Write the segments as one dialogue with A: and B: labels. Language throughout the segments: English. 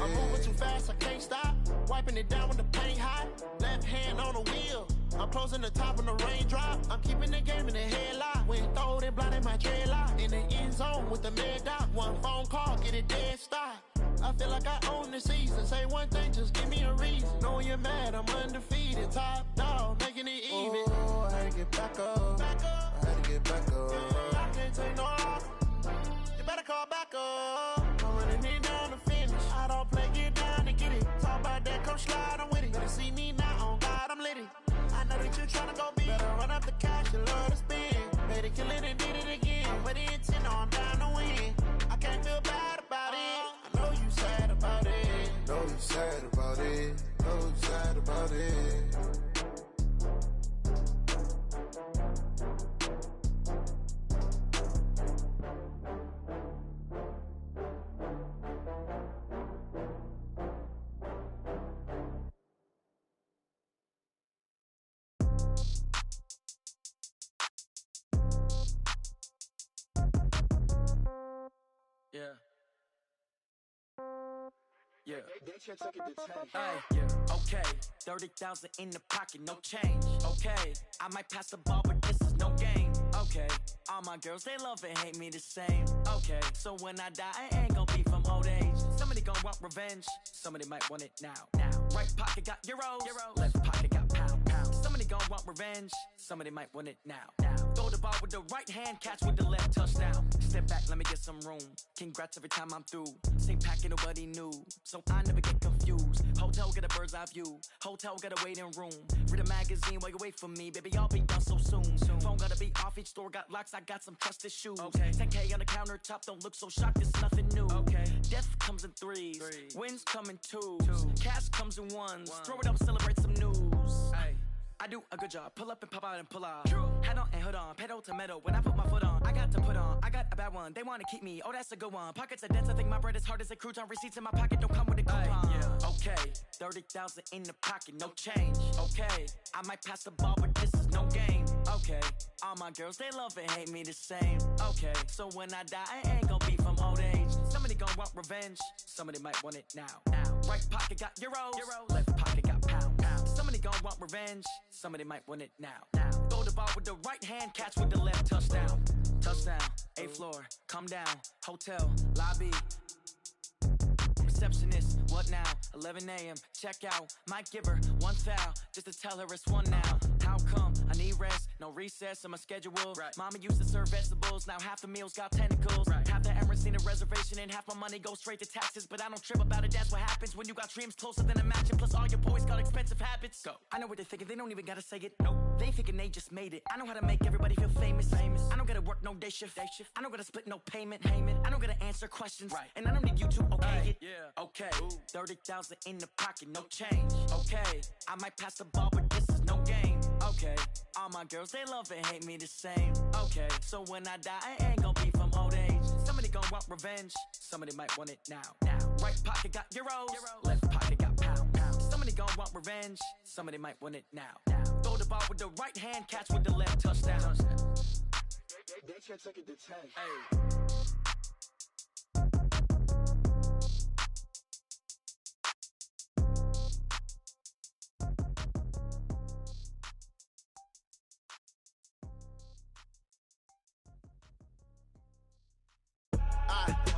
A: I'm moving too fast, I can't stop. Wiping it down when the paint hot. Left hand on the wheel. I'm closing the top on the raindrop. I'm keeping the game in the headlock. When throwed and blinded my dreadlock. In the end zone with the mad dot. One phone call, get it dead stop. I feel like I own the season. Say one thing, just give me a reason. Knowing you're mad, I'm undefeated. Top dog, making it even.
B: Oh, I had to get back up. I had to get back up.
A: I can't take no loss. You better call back up. I'm running it down to finish. I don't play, get down to get it. Talk about that, come slide, I'm with it. Better see me now, on God, I'm lit it. I know that you're tryna go big. Better run up the cash, you love to spend. Better kill it and did it again. But the intent, I'm down to win. I can't feel bad about it. I know you sad about it.
B: Know you sad about it. Know you sad about it.
C: Yeah. Yeah. Hey, yeah. Okay. 30,000 in the pocket, no change. Okay. I might pass the ball, but this is no game. Okay. All my girls, they love and hate me the same. Okay. So when I die, I ain't gon' be from old age. Somebody gon' want revenge. Somebody might want it now. Right pocket got euros. Left pocket got pound. Somebody gon' want revenge. Somebody might want it now. Throw the ball with the right hand, catch with the left, touchdown. Step back, let me get some room. Congrats every time I'm through. Same packet, nobody knew, so I never get confused. Hotel get a bird's eye view. Hotel got a waiting room. Read a magazine while you wait for me, baby. I'll be done so soon. Phone gotta be off. Each store got locks. I got some trusted shoes. 10K on the countertop. Don't look so shocked. It's nothing new. Death comes in threes. Wins come in twos. Cash comes in ones. Throw it up, celebrate some news. I do a good job. Pull up and pop out and pull out. Head on and hood on. Pedal to metal. When I put my foot on, I got to put on. I got a bad one. They want to keep me. Oh, that's a good one. Pockets are dense. I think my bread is hard as a crouton. Receipts in my pocket don't come with a coupon. Okay. 30,000 in the pocket. No change. Okay. I might pass the ball, but this is no game. Okay. All my girls, they love and hate me the same. Okay. So when I die, I ain't gon' be from old age. Somebody gon' want revenge. Somebody might want it now. Right pocket got euros. Left pocket got pound. Somebody gon' want revenge. Somebody might want it now. Throw the ball with the right hand, catch with the left, touchdown. Touchdown, 8th floor, come down, hotel, lobby. Receptionist, what now? 11 a.m., check out. Might give her one foul, just to tell her it's one now. How come? I need rest, no recess in my schedule. Mama used to serve vegetables, now half the meals got tentacles. Half the errands need a reservation and half my money goes straight to taxes. But I don't trip about it, that's what happens when you got dreams closer than a match. And plus all your boys got expensive habits. Go. I know what they're thinking, they don't even gotta say it. Nope. They thinking they just made it. I know how to make everybody feel famous. I don't gotta work no day shift. I don't gotta split no payment. I don't gotta answer questions. And I don't need you to okay it. Okay, 30,000 in the pocket, no change. Okay, I might pass the ball, but this is no game. Okay, all my girls, they love and hate me the same. Okay, so when I die, I ain't gon' be from old age. Somebody gon' want revenge. Somebody might want it now. Right pocket got euros. Left pocket got pound. Somebody gon' want revenge. Somebody might want it now. Throw the ball with the right hand, catch with the left, touchdown.
D: They can't take it to 10.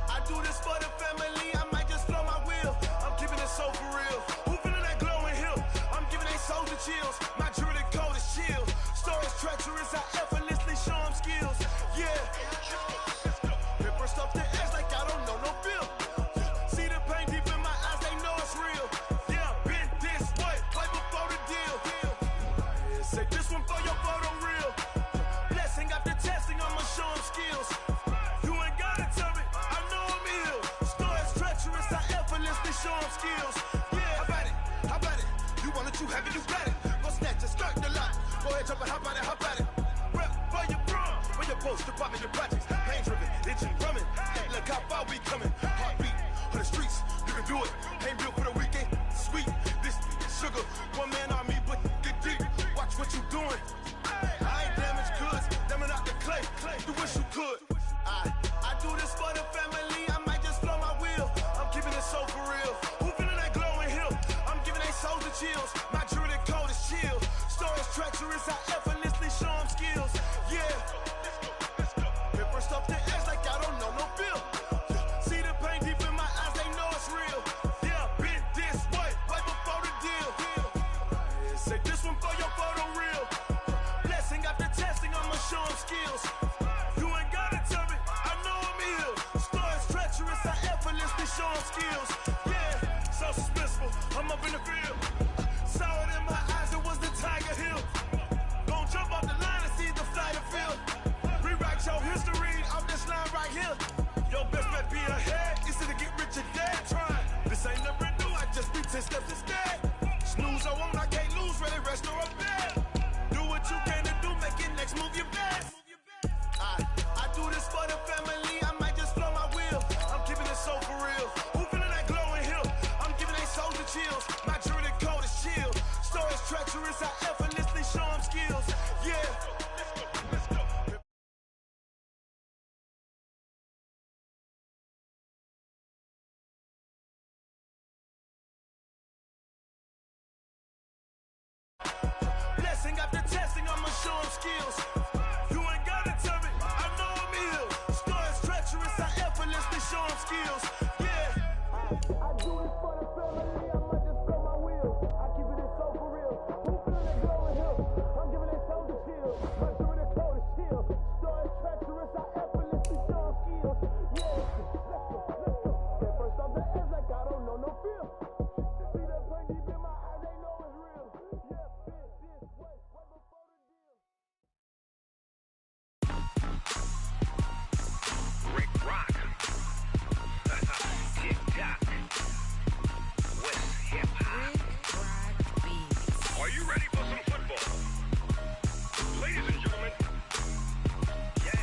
A: I do this for the family, I might just blow my wheel. I'm keeping it so for real. Who feeling that glowing hill? I'm giving they soldier chills. My jewelry code is chill. Stories treacherous, I effortlessly show them skills. Yeah. Pepper stuff the edge like I don't know no bill. See the pain deep in my eyes, they know it's real. Yeah, been this way before the deal. Say this one for your photo reel. Blessing after testing, I'ma show them skills. Show them skills. Yeah, how about it? You want it, you have it, you got it. Go snatch it, start the lot. Go ahead, jump it, how about it? Rep for your prom, for your post, to pop in your projects. Pain driven, itching, drumming. Hey, look how far we coming. Heartbeat on the streets, you can do it. Ain't built for the weekend, sweet. This sugar, one man army, but get deep. Watch what you doing. I ain't damaged goods, damn it out the clay. You wish you could. I do this for the family. I might just blow my wheel. I'm keeping it so for real. treacherous, I effortlessly show them skills. Yeah. Hit first up the edge like I don't know no feel. See the pain deep in my eyes, they know it's real. Yeah, been this way, right before the deal. Say this one for your photo reel. Blessing after testing, I'ma show them skills. You ain't gotta tell me, I know I'm ill. Stories treacherous, I effortlessly show them skills. Yeah, so suspenseful, I'm up in the field. Saw it in my eyes, it was the Tiger Hill. Gon' jump off the line and see the flight of field. Rewrite your history off this line right here. Your best bet be ahead, easy to get rich or dead trying. This ain't never new, I just be 10 steps instead. Snooze I won't, I can't lose, ready, rest or a bed. Do what you can to do, make it next move your best. I do this for the family, I might just blow my wheel. I'm keeping it so for real. Who feeling that glowing hill? I'm giving they soldier chills. My jewelry code is chill. Stories treacherous, I effortlessly show them skills. Yeah. Blessing after testing, I'ma show them skills. You ain't gotta tell me, I know I'm ill. Stories treacherous, I effortlessly show them skills. Yeah. I do this for the family, I might just blow my wheel. I keep it so for real. Who feeling that glowing hill? I'm giving they soldier chill. My jewelry code is chill. Stories treacherous, I effortlessly show them skills. Yeah. Let's go. Get first off the edge like I don't know no feel. See that pain deep in my eyes, they know it's real. Yeah, been this way, right before the deal.
E: Rick Rock. TikTok. West Hip Hop. Are you ready for some football? Ladies and gentlemen. Yeah.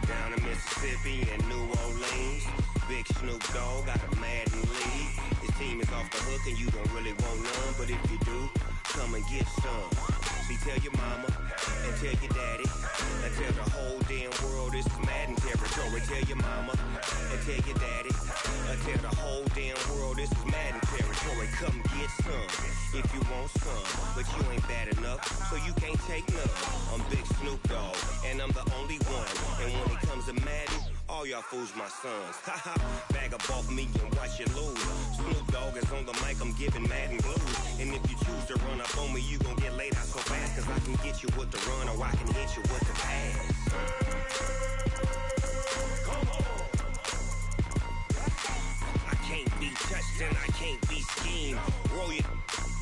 E: Down in Mississippi and New Orleans, Big Snoop Dogg got a Madden league. His team is off the hook and you don't really want none, but if you do, come and get some. See, tell your mama and tell your daddy and tell the whole damn world this is Madden territory. Tell your mama and tell your daddy and tell the whole damn world this is Madden territory. Come get some if you want some, but you ain't bad enough, so you can't take none. I'm Big Snoop Dogg and I'm the only one. And when it comes to Madden, all y'all fools my sons. Haha, bag up off me and watch you lose. Snoop Dogg is on the mic, I'm giving Madden blues. And if you choose to run up on me, you gon' get laid out so fast. Cause I can get you with the run or I can hit you with the pass. Come on. I can't be touched and I can't be schemed. Roll it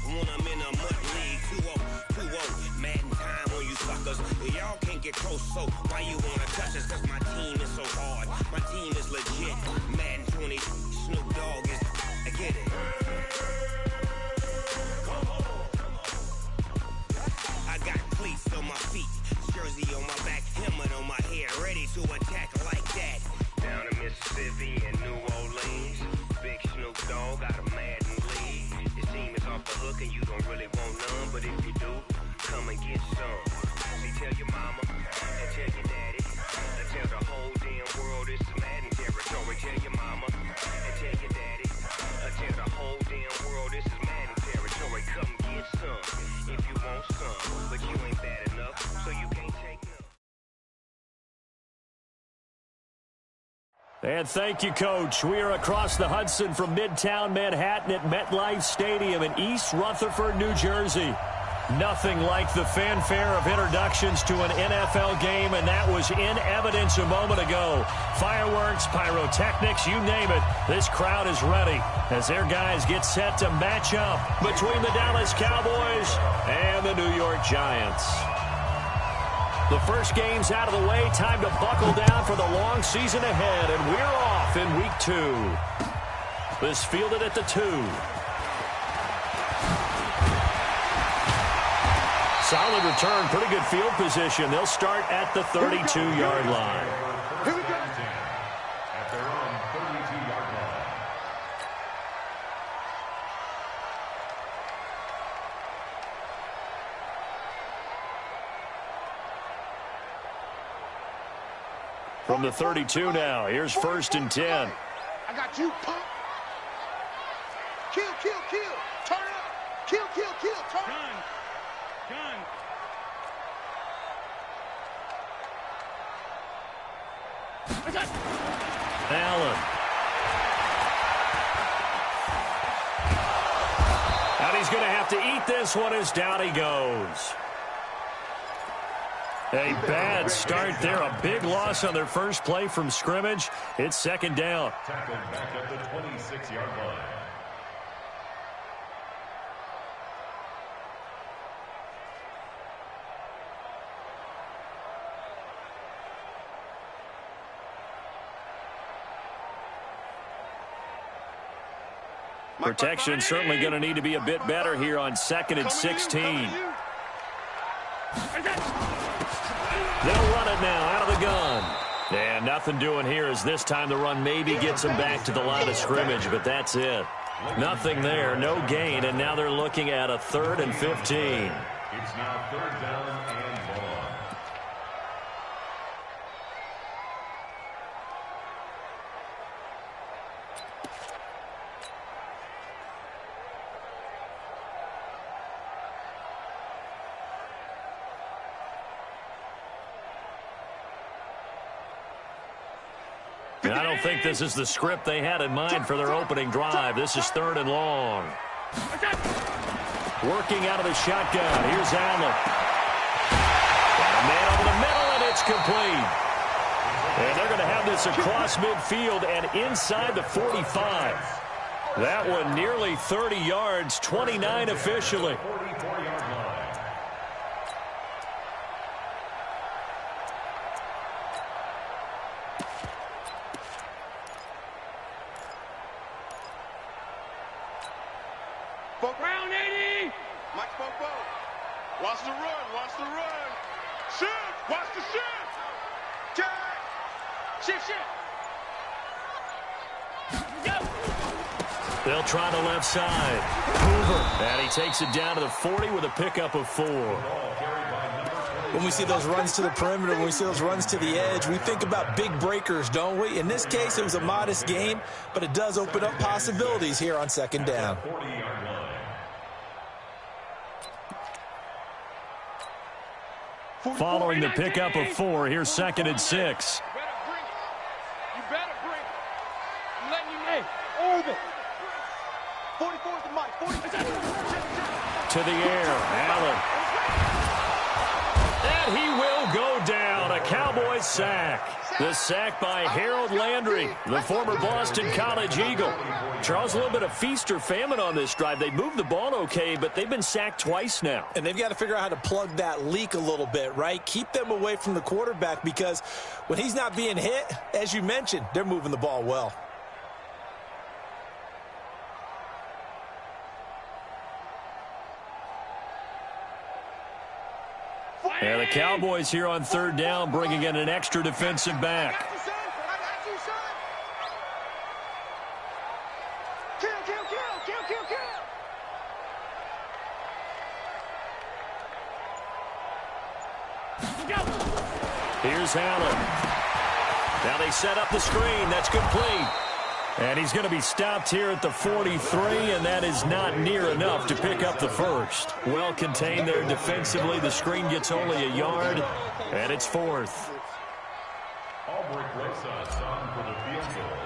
E: when I'm in a mud league. 2-0, Madden time on you suckers. Y'all can't get close, so why you wanna touch us? Cause my team is so hard, my team is legit. Madden 20, Snoop Dogg is, I get it. Come on. I got cleats on my feet, jersey on my back, helmet on my head, ready to attack like that. Down in Mississippi and New Orleans, Big Snoop Dogg got a Madden league. His team is off the hook and you don't really want none, but if you do, come and get some. See, tell your mama and tell your daddy and tell the whole damn world this is Madden territory. Tell your mama and tell your daddy and tell the whole damn world this is Madden territory. Come get some if you want some, but you ain't bad enough, so you can't take none.
F: And thank you, Coach. We are across the Hudson from Midtown Manhattan at MetLife Stadium in East Rutherford, New Jersey. Nothing like the fanfare of introductions to an NFL game, and that was in evidence a moment ago. Fireworks, pyrotechnics, you name it. This crowd is ready as their guys get set to match up between the Dallas Cowboys and the New York Giants. The first game's out of the way. Time to buckle down for the long season ahead, and we're off in week 2. This fielded at the 2. Solid return, pretty good field position. They'll start at the 32-yard line.
G: Here we go. At their own 32-yard line.
F: From the 32 now, here's 1st and 10.
G: I got you, pump.
D: kill, kill. Turn up. Kill, kill, kill. Turn up.
H: Gun.
F: Allen. And he's going to have to eat this one as down he goes. A bad start there. A big loss on their first play from scrimmage. It's second down.
G: Tackled back at the 26-yard line.
F: Protection certainly going to need to be a bit better here on 2nd and 16. They'll run it now out of the gun. And nothing doing here as this time the run maybe gets them back to the line of scrimmage, but that's it. Nothing there, no gain, and now they're looking at a 3rd and 15.
G: It's now 3rd down and long.
F: And I don't think this is the script they had in mind for their opening drive. This is 3rd and long. Working out of the shotgun. Here's Allen. And a man over the middle, and it's complete. And they're going to have this across midfield and inside the 45. That one nearly 30 yards, 29 officially.
G: 44-yard line.
H: Round 80.
D: Mike Popo. Watch the run. Watch the run. Shift. Watch the shift.
H: Shift, shift.
F: They'll try the left side. Hoover. And he takes it down to the 40 with a pickup of 4.
I: When we see those runs to the perimeter, when we see those runs to the edge, we think about big breakers, don't we? In this case, it was a modest gain, but it does open up possibilities here on 2nd down.
G: 40-yard line.
F: Following the pickup of 4, here's 2nd and 6.
H: You better bring it. I'm letting you know. Orbit.
D: 44 to Mike. 40.
F: To the air, Allen. And he will go down. A Cowboys sack. The sack by Harold Landry, the former Boston College Eagle. Charles, a little bit of feast or famine on this drive. They moved the ball okay, but they've been sacked twice now.
I: And they've got to figure out how to plug that leak a little bit, right? Keep them away from the quarterback because when he's not being hit, as you mentioned, they're moving the ball well.
F: And the Cowboys here on 3rd down bringing in an extra defensive back. Here's Allen. Now they set up the screen. That's complete. And he's going to be stopped here at the 43, and that is not near enough to pick up the first. Well contained there defensively. The screen gets only a yard, and it's 4th.
G: Albrecht Rosas on for the field goal.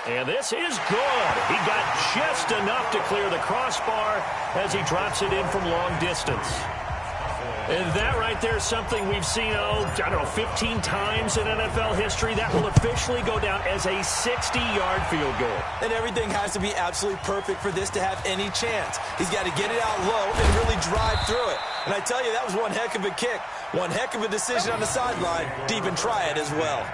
F: And this is good. He got just enough to clear the crossbar as he drops it in from long distance. And that right there is something we've seen, I don't know, 15 times in NFL history. That will officially go down as a 60-yard field goal.
I: And everything has to be absolutely perfect for this to have any chance. He's got to get it out low and really drive through it. And I tell you, that was one heck of a kick. One heck of a decision on the sideline to even try it as well.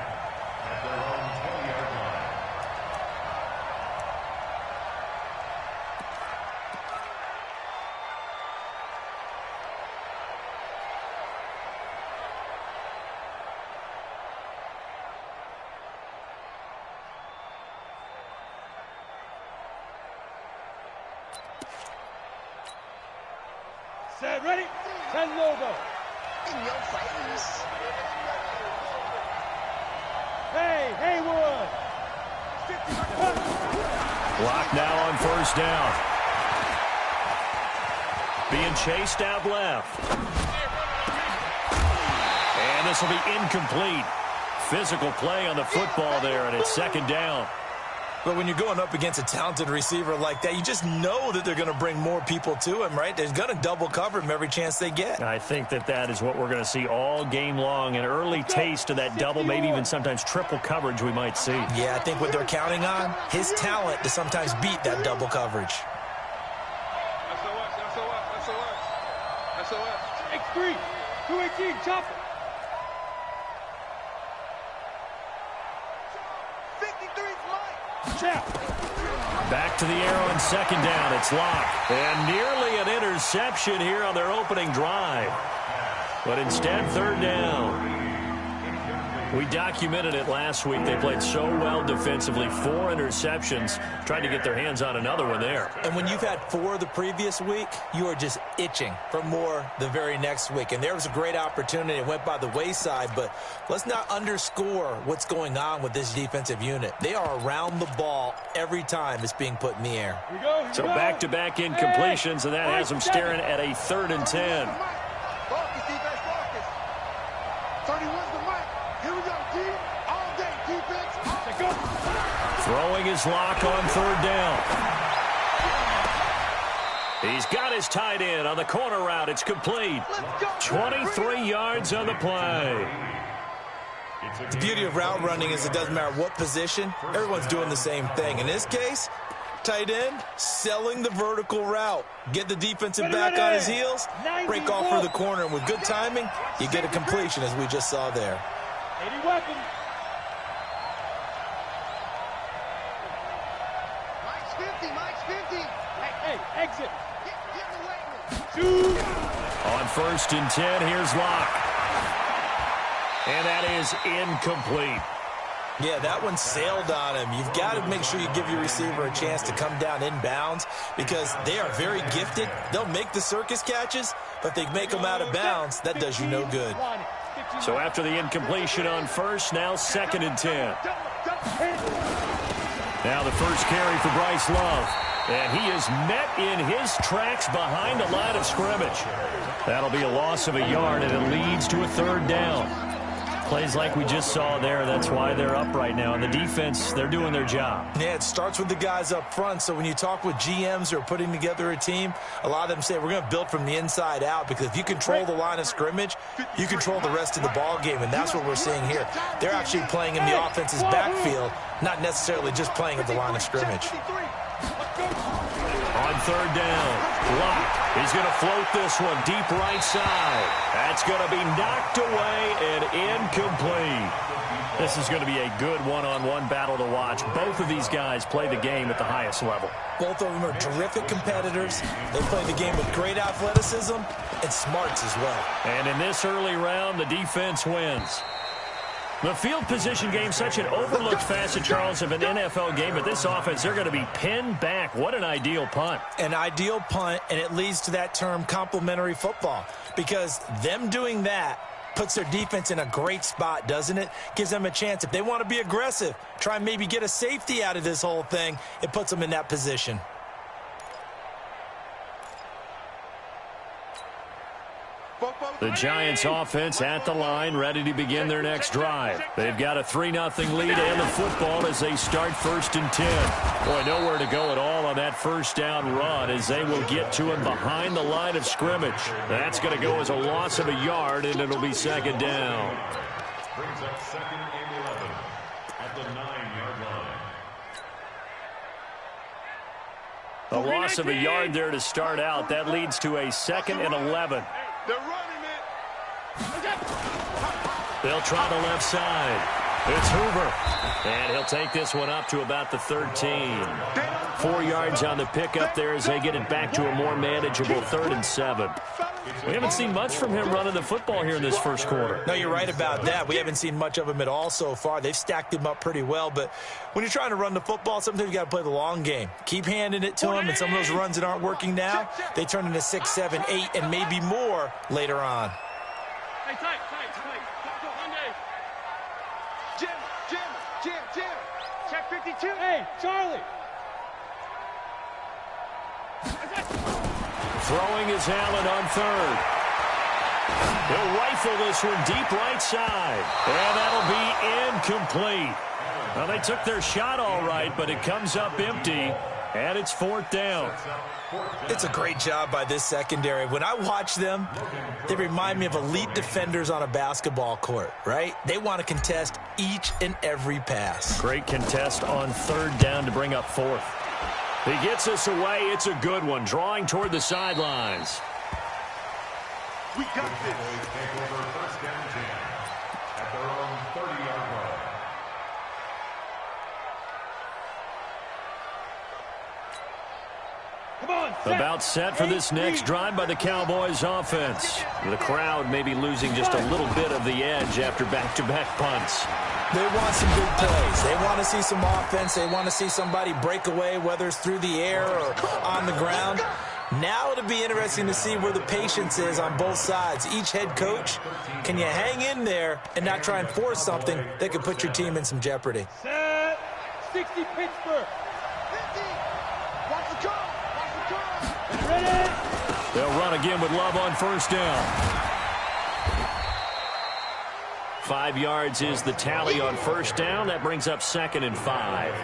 H: Set, ready? Set logo.
D: In your face.
H: Hey, Haywood.
F: Clock now on first down. Being chased out left. And this will be incomplete. Physical play on the football there, and it's second down.
I: But when you're going up against a talented receiver like that, you just know that they're going to bring more people to him, right? They're going to double cover him every chance they get.
F: I think that is what we're going to see all game long. An early taste of that double, maybe even sometimes triple coverage we might see.
I: Yeah, I think what they're counting on, his talent to sometimes beat that double coverage.
H: X3, 218, chop it.
F: Back to the arrow and second down. It's locked. And nearly an interception here on their opening drive. But instead, third down. We documented it last week. They played so well defensively. 4 interceptions. Tried to get their hands on another one there.
I: And when you've had 4 the previous week, you are just itching for more the very next week. And there was a great opportunity. It went by the wayside. But let's not underscore what's going on with this defensive unit. They are around the ball every time it's being put in the air.
F: So back-to-back incompletions, and that has them staring at a 3rd and 10. Throwing his lock on third down. He's got his tight end on the corner route. It's complete. 23 yards on the play.
I: The beauty of route running is it doesn't matter what position. Everyone's doing the same thing. In this case, tight end selling the vertical route. Get the defensive back on his heels, break off for the corner. And with good timing, you get a completion as we just saw there.
H: 80 weapons. Exit.
F: On 1st and 10, here's Locke. And that is incomplete.
I: Yeah, that one sailed on him. You've got to make sure you give your receiver a chance to come down inbounds because they are very gifted. They'll make the circus catches, but if they make them out of bounds, that does you no good.
F: So after the incompletion on 1st, now 2nd and 10. Now the first carry for Bryce Love. And he is met in his tracks behind the line of scrimmage. That'll be a loss of a yard, and it leads to a 3rd down. Plays like we just saw there, that's why they're up right now. And the defense, they're doing their job.
I: Yeah, it starts with the guys up front. So when you talk with GMs who are putting together a team, a lot of them say we're going to build from the inside out because if you control the line of scrimmage, you control the rest of the ball game, and that's what we're seeing here. They're actually playing in the offense's backfield, not necessarily just playing at the line of scrimmage.
F: On 3rd down, Locke is going to float this one deep right side. That's going to be knocked away and incomplete. This is going to be a good one-on-one battle to watch. Both of these guys play the game at the highest level.
I: Both of them are terrific competitors. They play the game with great athleticism and smarts as well.
F: And in this early round, the defense wins. The field position game, such an overlooked facet, Charles, of an NFL game. But this offense, they're going to be pinned back. What an ideal punt.
I: An ideal punt, and it leads to that term complementary football. Because them doing that puts their defense in a great spot, doesn't it? Gives them a chance. If they want to be aggressive, try and maybe get a safety out of this whole thing, it puts them in that position.
F: The Giants offense at the line, ready to begin their next drive. They've got a 3-0 lead and the football as they start 1st and 10. Boy, nowhere to go at all on that first down run as they will get to him behind the line of scrimmage. That's going to go as a loss of a yard, and it'll be 2nd down.
G: Brings up 2nd and 11 at the 9-yard line.
F: A loss of a yard there to start out. That leads to a 2nd and 11.
D: They're running it.
F: They'll try the left side. It's Hoover. And he'll take this one up to about the 13. 4 yards on the pickup there as they get it back to a more manageable 3rd and 7. We haven't seen much from him running the football here in this first quarter.
I: No, you're right about that. We haven't seen much of him at all so far. They've stacked him up pretty well. But when you're trying to run the football, sometimes you got to play the long game. Keep handing it to him, and some of those runs that aren't working now, they turn into 6, 7, 8, and maybe more later on.
H: Hey, tight. Jim. Check 52. Hey, Charlie.
F: Throwing is Allen on third. He'll rifle this one deep right side. And that'll be incomplete. Well, they took their shot all right, but it comes up empty, and it's fourth down.
I: It's a great job by this secondary. When I watch them, they remind me of elite defenders on a basketball court, right? They want to contest each and every pass.
F: Great contest on third down to bring up fourth. He gets us away. It's a good one, drawing toward the sidelines.
D: We got this.
G: Take over first down 10 at their own 30-yard line.
F: About set for this next drive by the Cowboys offense. The crowd may be losing just a little bit of the edge after back-to-back punts.
I: They want some big plays. They want to see some offense. They want to see somebody break away, whether it's through the air or on the ground. Now it'll be interesting to see where the patience is on both sides. Each head coach, can you hang in there and not try and force something that could put your team in some jeopardy?
H: Set. 60 Pittsburgh. 50. Watch the call. Ready?
F: They'll run again with Love on first down. 5 yards is the tally on first down. That brings up 2nd and 5.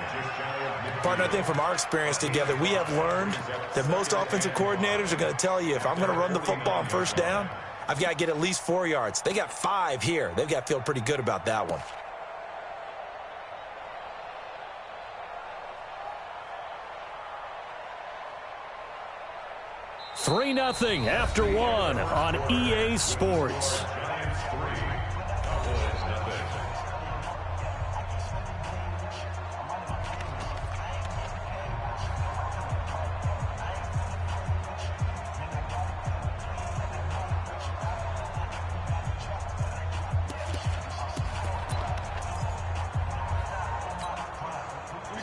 I: Partner, I think from our experience together, we have learned that most offensive coordinators are going to tell you, if I'm going to run the football on first down, I've got to get at least 4 yards. They got 5 here. They've got to feel pretty good about that one.
F: Three 3-0 after one on EA Sports.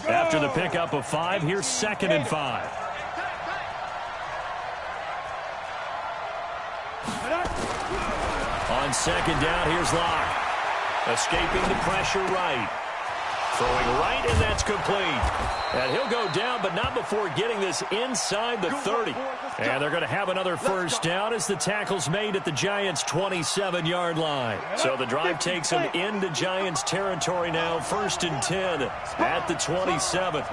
F: After the pickup of 5, here's 2nd and 5. On second down, here's Locke. Escaping the pressure right. Throwing right, and that's complete. And he'll go down, but not before getting this inside the 30. And they're going to have another first down as the tackle's made at the Giants' 27-yard line. So the drive takes them into Giants territory now, 1st and 10 at the 27.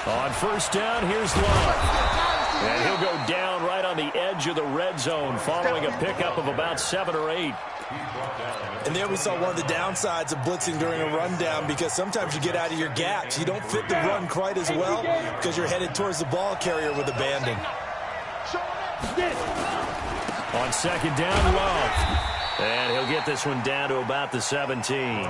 F: On first down, here's Love. And he'll go down right on the edge of the red zone following a pickup of about 7 or 8.
I: And there we saw one of the downsides of blitzing during a rundown, because sometimes you get out of your gaps. You don't fit the run quite as well because you're headed towards the ball carrier with abandon.
F: On second down, Love. And he'll get this one down to about the 17.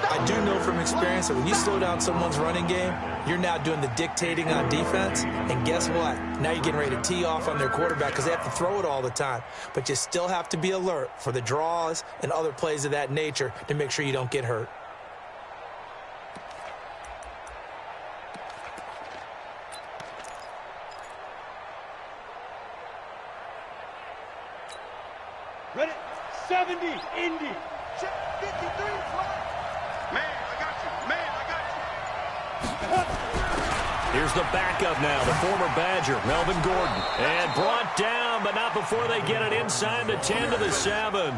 I: I do know from experience that when you slow down someone's running game, you're now doing the dictating on defense. And guess what? Now you're getting ready to tee off on their quarterback because they have to throw it all the time. But you still have to be alert for the draws and other plays of that nature to make sure you don't get hurt.
H: Ready? 70, Indy. Check 53, flag.
D: Man, I got you. Man, I got you.
F: Here's the backup now, the former Badger, Melvin Gordon. And brought down, but not before they get it inside the 10 to the 7.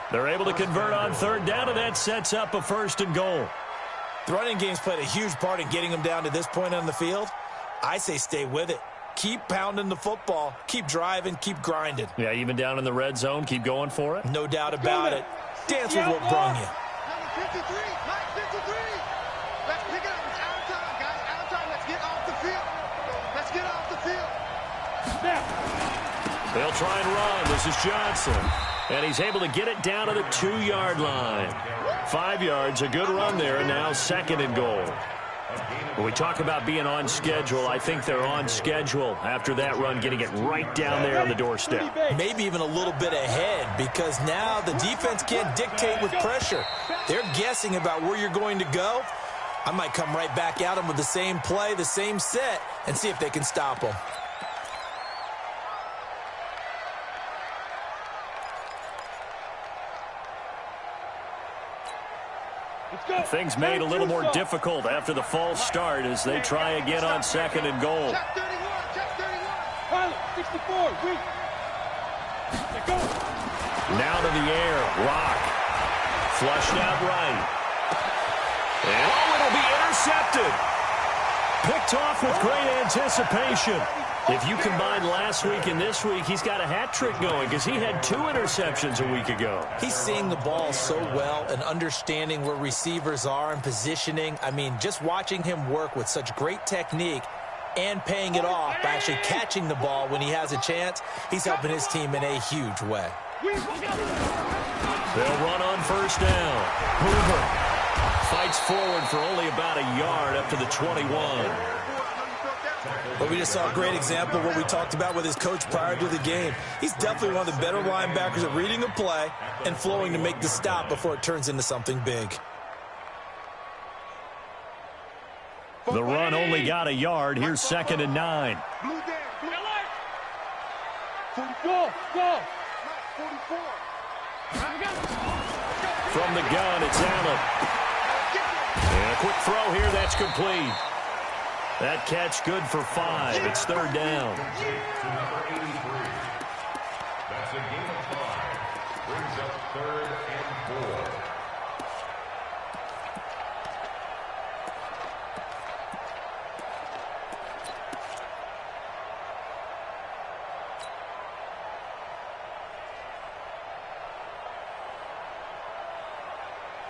F: They're able to convert on third down, and that sets up a 1st and goal.
I: The running game's played a huge part in getting them down to this point on the field. I say stay with it. Keep pounding the football. Keep driving. Keep grinding.
F: Yeah, even down in the red zone, keep going for it.
I: No doubt about it. Dance with what brung you.
H: Number 53, Mike 53. Let's pick it up. It's out of time, guys. Out of time. Let's get off the field. Let's get off the field. Snap.
F: They'll try and run. This is Johnson. And he's able to get it down to the 2-yard line. 5 yards, a good run there, and now 2nd and goal. When we talk about being on schedule, I think they're on schedule after that run, getting it right down there on the doorstep.
I: Maybe even a little bit ahead, because now the defense can't dictate with pressure. They're guessing about where you're going to go. I might come right back at them with the same play, the same set, and see if they can stop them.
F: Things made a little more difficult after the false start as they try again on 2nd and goal.
H: Check 31, check 31. 64, weak.
F: Now to the air, Rock. Flushed out right. And it'll be intercepted. Picked off with great anticipation. If you combine last week and this week, he's got a hat trick going because he had 2 interceptions a week ago.
I: He's seeing the ball so well and understanding where receivers are and positioning. I mean, just watching him work with such great technique and paying it off by actually catching the ball when he has a chance, he's helping his team in a huge way.
F: They'll run on 1st down. Hoover fights forward for only about a yard up to the 21.
I: But we just saw a great example of what we talked about with his coach prior to the game. He's definitely one of the better linebackers at reading a play and flowing to make the stop before it turns into something big.
F: The run only got a yard. Here's 2nd and 9.
H: 44, go. 44.
F: From the gun, it's Allen. And a quick throw here, that's complete. That catch good for 5. It's 3rd down.
G: To number 83. That's a gain of 5. Brings up 3rd and 4.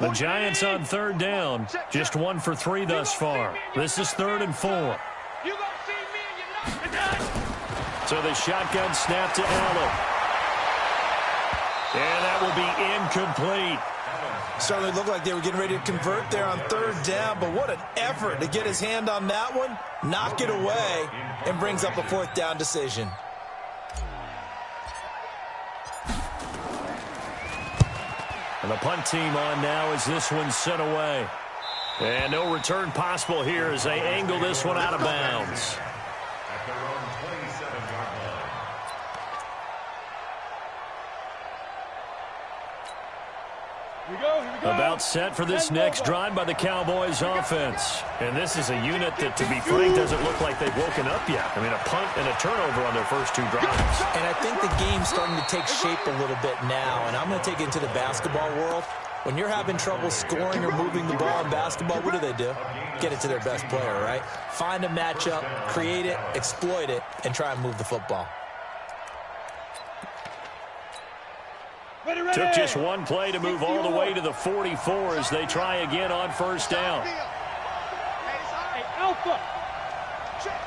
F: The Giants on 3rd down. Just 1 for 3 thus far. This is 3rd and 4. So the shotgun snap to Allen. And that will be incomplete.
I: Certainly looked like they were getting ready to convert there on 3rd down, but what an effort to get his hand on that one, knock it away, and brings up a 4th down decision.
F: And the punt team on now as this one's sent away. And no return possible here as they angle this one out of bounds.
G: At their own 27-yard line.
H: Here we go.
F: About set for this next drive by the Cowboys offense. And this is a unit that, to be frank, doesn't look like they've woken up yet. I mean, a punt and a turnover on their first 2 drives.
I: And I think the game's starting to take shape a little bit now, and I'm going to take it into the basketball world. When you're having trouble scoring or moving the ball in basketball, what do? Get it to their best player, right? Find a matchup, create it, exploit it, and try and move the football.
F: Took just 1 play to move all the way to the 44 as they try again on 1st down.
H: Hey, Alpha. Check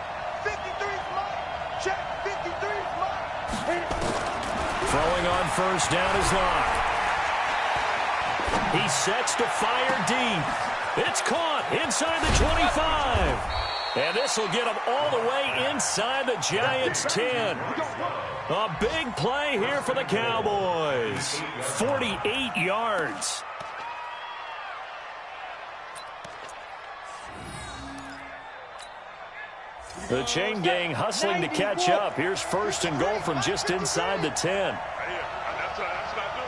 H: 53's mine. Check 53's mine.
F: Throwing on 1st down is Locke. He sets to fire deep. It's caught inside the 25. And this will get him all the way inside the Giants' 10. A big play here for the Cowboys. 48 yards. The chain gang hustling to catch up. Here's 1st and goal from just inside the 10.
D: That's what I do.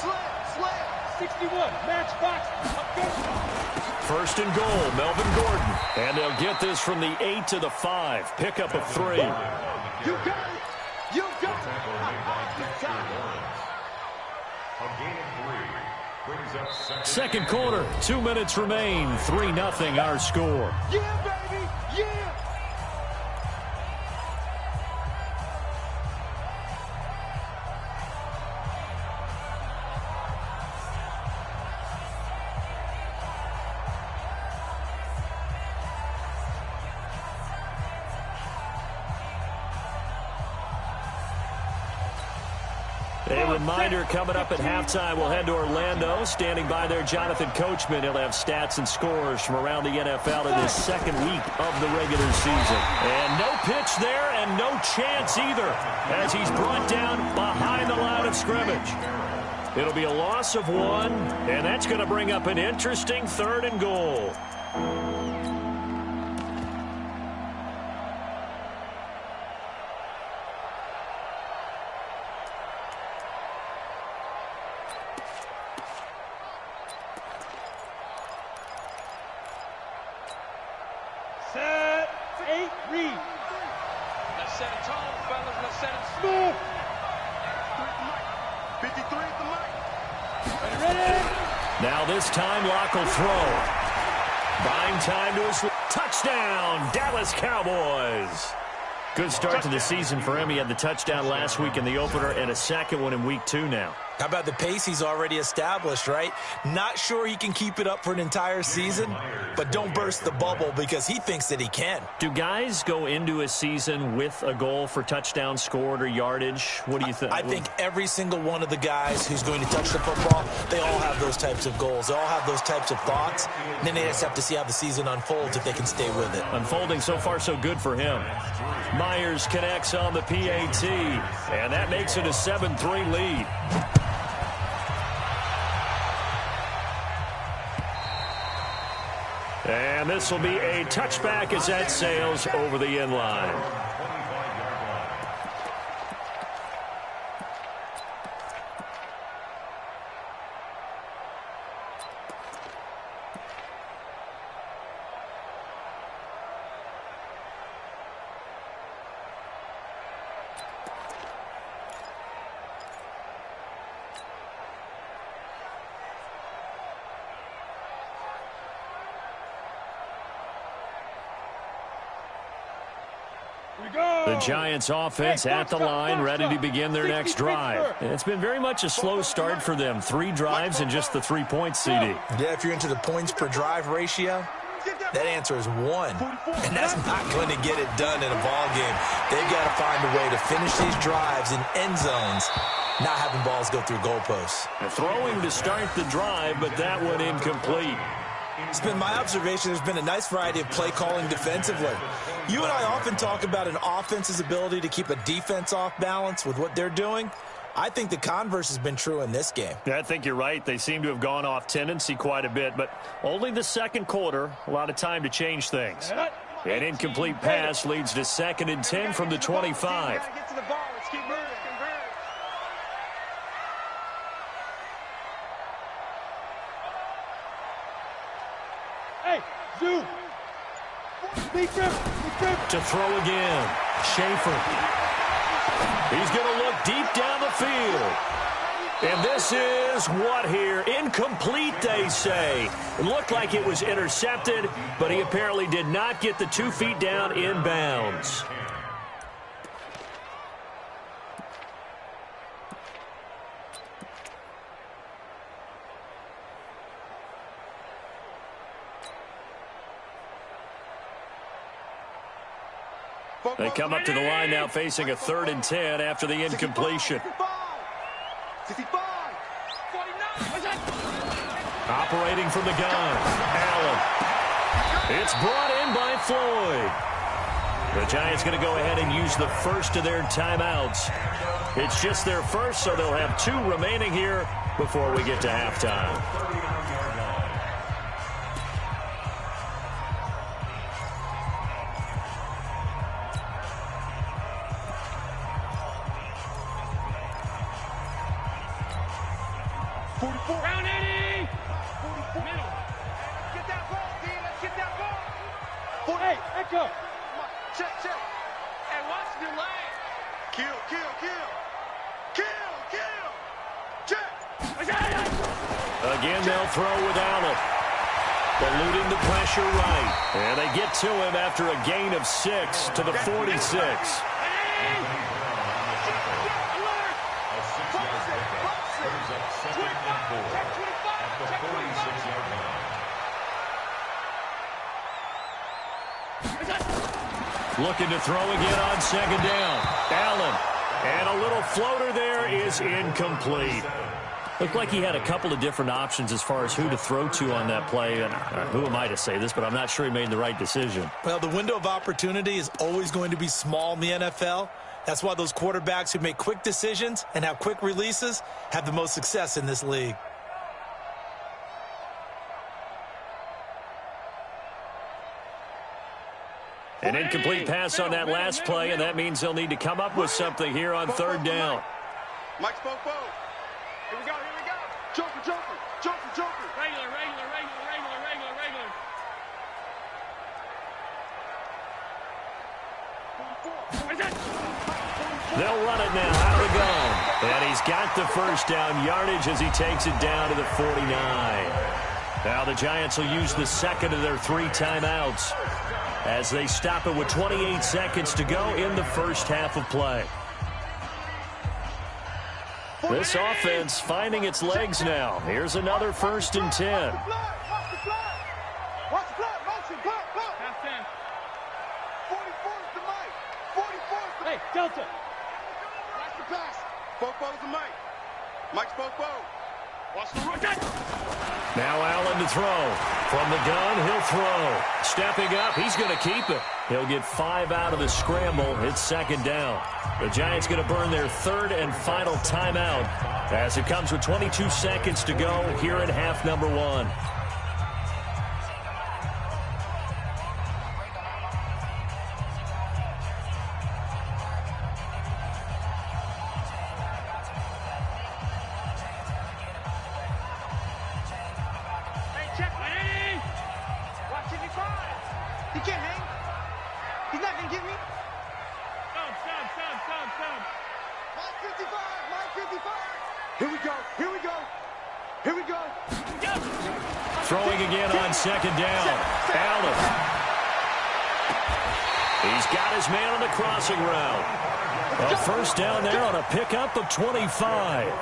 H: Slam. 61, matchbox.
F: 1st and goal, Melvin Gordon. And they'll get this from the 8 to the 5. Pickup of 3.
H: You got it. You got it.
G: A gain of 3. Brings up
F: 2nd quarter, 2 minutes remain. 3-0 our score.
H: Yeah, baby. Yeah.
F: A reminder coming up at halftime, we'll head to Orlando. Standing by there, Jonathan Coachman. He'll have stats and scores from around the NFL in this 2nd week of the regular season. And no pitch there and no chance either as he's brought down behind the line of scrimmage. It'll be a loss of 1, and that's going to bring up an interesting 3rd and goal.
J: Set. 8, read.
H: Let's set it tall, fellas. Let's set it smooth. 53 at the mic.
J: Ready?
F: Now this time, Locke will throw. Buying time to his touchdown, Dallas Cowboys. Good start to the season for him. He had the touchdown last week in the opener and a second one in week 2 now.
I: How about the pace he's already established, right? Not sure he can keep it up for an entire season, but don't burst the bubble because he thinks that he can.
F: Do guys go into a season with a goal for touchdowns scored or yardage? What do you think?
I: I think every single one of the guys who's going to touch the football, they all have those types of goals. They all have those types of thoughts. And then they just have to see how the season unfolds if they can stay with it.
F: Unfolding so far so good for him. Myers connects on the PAT, and that makes it a 7-3 lead. And this will be a touchback as that sails over the end line. The Giants offense at the line, ready to begin their next drive. It's been very much a slow start for them. 3 drives and just the 3 points, CD.
I: Yeah, if you're into the points per drive ratio, that answer is 1. And that's not going to get it done in a ball game. They've got to find a way to finish these drives in end zones, not having balls go through goalposts.
F: Throwing to start the drive, but that one incomplete.
I: It's been my observation there's been a nice variety of play calling defensively. You and I often talk about an offense's ability to keep a defense off balance with what they're doing. I think the converse has been true in this game.
F: Yeah, I think you're right. They seem to have gone off tendency quite a bit, but only the second quarter, a lot of time to change things. An incomplete pass leads to 2nd and 10 from the 25. To throw again. Schaefer. He's going to look deep down the field. And this is what here? Incomplete, they say. It looked like it was intercepted, but he apparently did not get the 2 feet down in bounds. They come up to the line now facing a 3rd and 10 after the incompletion. Operating from the gun, Allen. It's brought in by Floyd. The Giants going to go ahead and use the first of their timeouts. It's just their first, so they'll have 2 remaining here before we get to halftime.
J: Round 80. 44. Middle. Get that ball, D. Let's get that ball. Hey, Echo. Check. Hey, watch the lane.
H: Kill. Check.
F: Again, they'll throw with Allen. Eluding the pressure right. And they get to him after a gain of 6 to the 46. Looking to throw again on 2nd down. Allen. And a little floater there is incomplete. Looked like he had a couple of different options as far as who to throw to on that play. And who am I to say this, but I'm not sure he made the right decision.
I: Well, the window of opportunity is always going to be small in the NFL. That's why those quarterbacks who make quick decisions and have quick releases have the most success in this league.
F: An incomplete pass on that last play, and that means they'll need to come up with something here on 3rd down.
H: Mike spoke forward. Here we go. Joker.
J: Regular.
F: They'll run it now out of the gun. And he's got the first down yardage as he takes it down to the 49. Now the Giants will use the second of their 3 timeouts as they stop it with 28 seconds to go in the first half of play. This offense finding its legs now. Here's another 1st and 10.
H: Watch the flag. Watch the flag. Motion. Block. 44 is the Mike. 44 is the...
J: Hey, Delta.
H: Watch the pass. Fofo's the Mike. Mike's Fofo.
J: Watch the run.
F: Now Allen to throw. From the gun, he'll throw. Stepping up, he's going to keep it. He'll get 5 out of the scramble. It's 2nd down. The Giants going to burn their 3rd and final timeout as it comes with 22 seconds to go here in half number 1.
H: He can't hang. He's not going to get me.
J: Stop.
H: Mike 55. Here we go.
F: Throwing again on 2nd down. Allen. He's got his man on the crossing route. A 1st down there on a pickup of 25.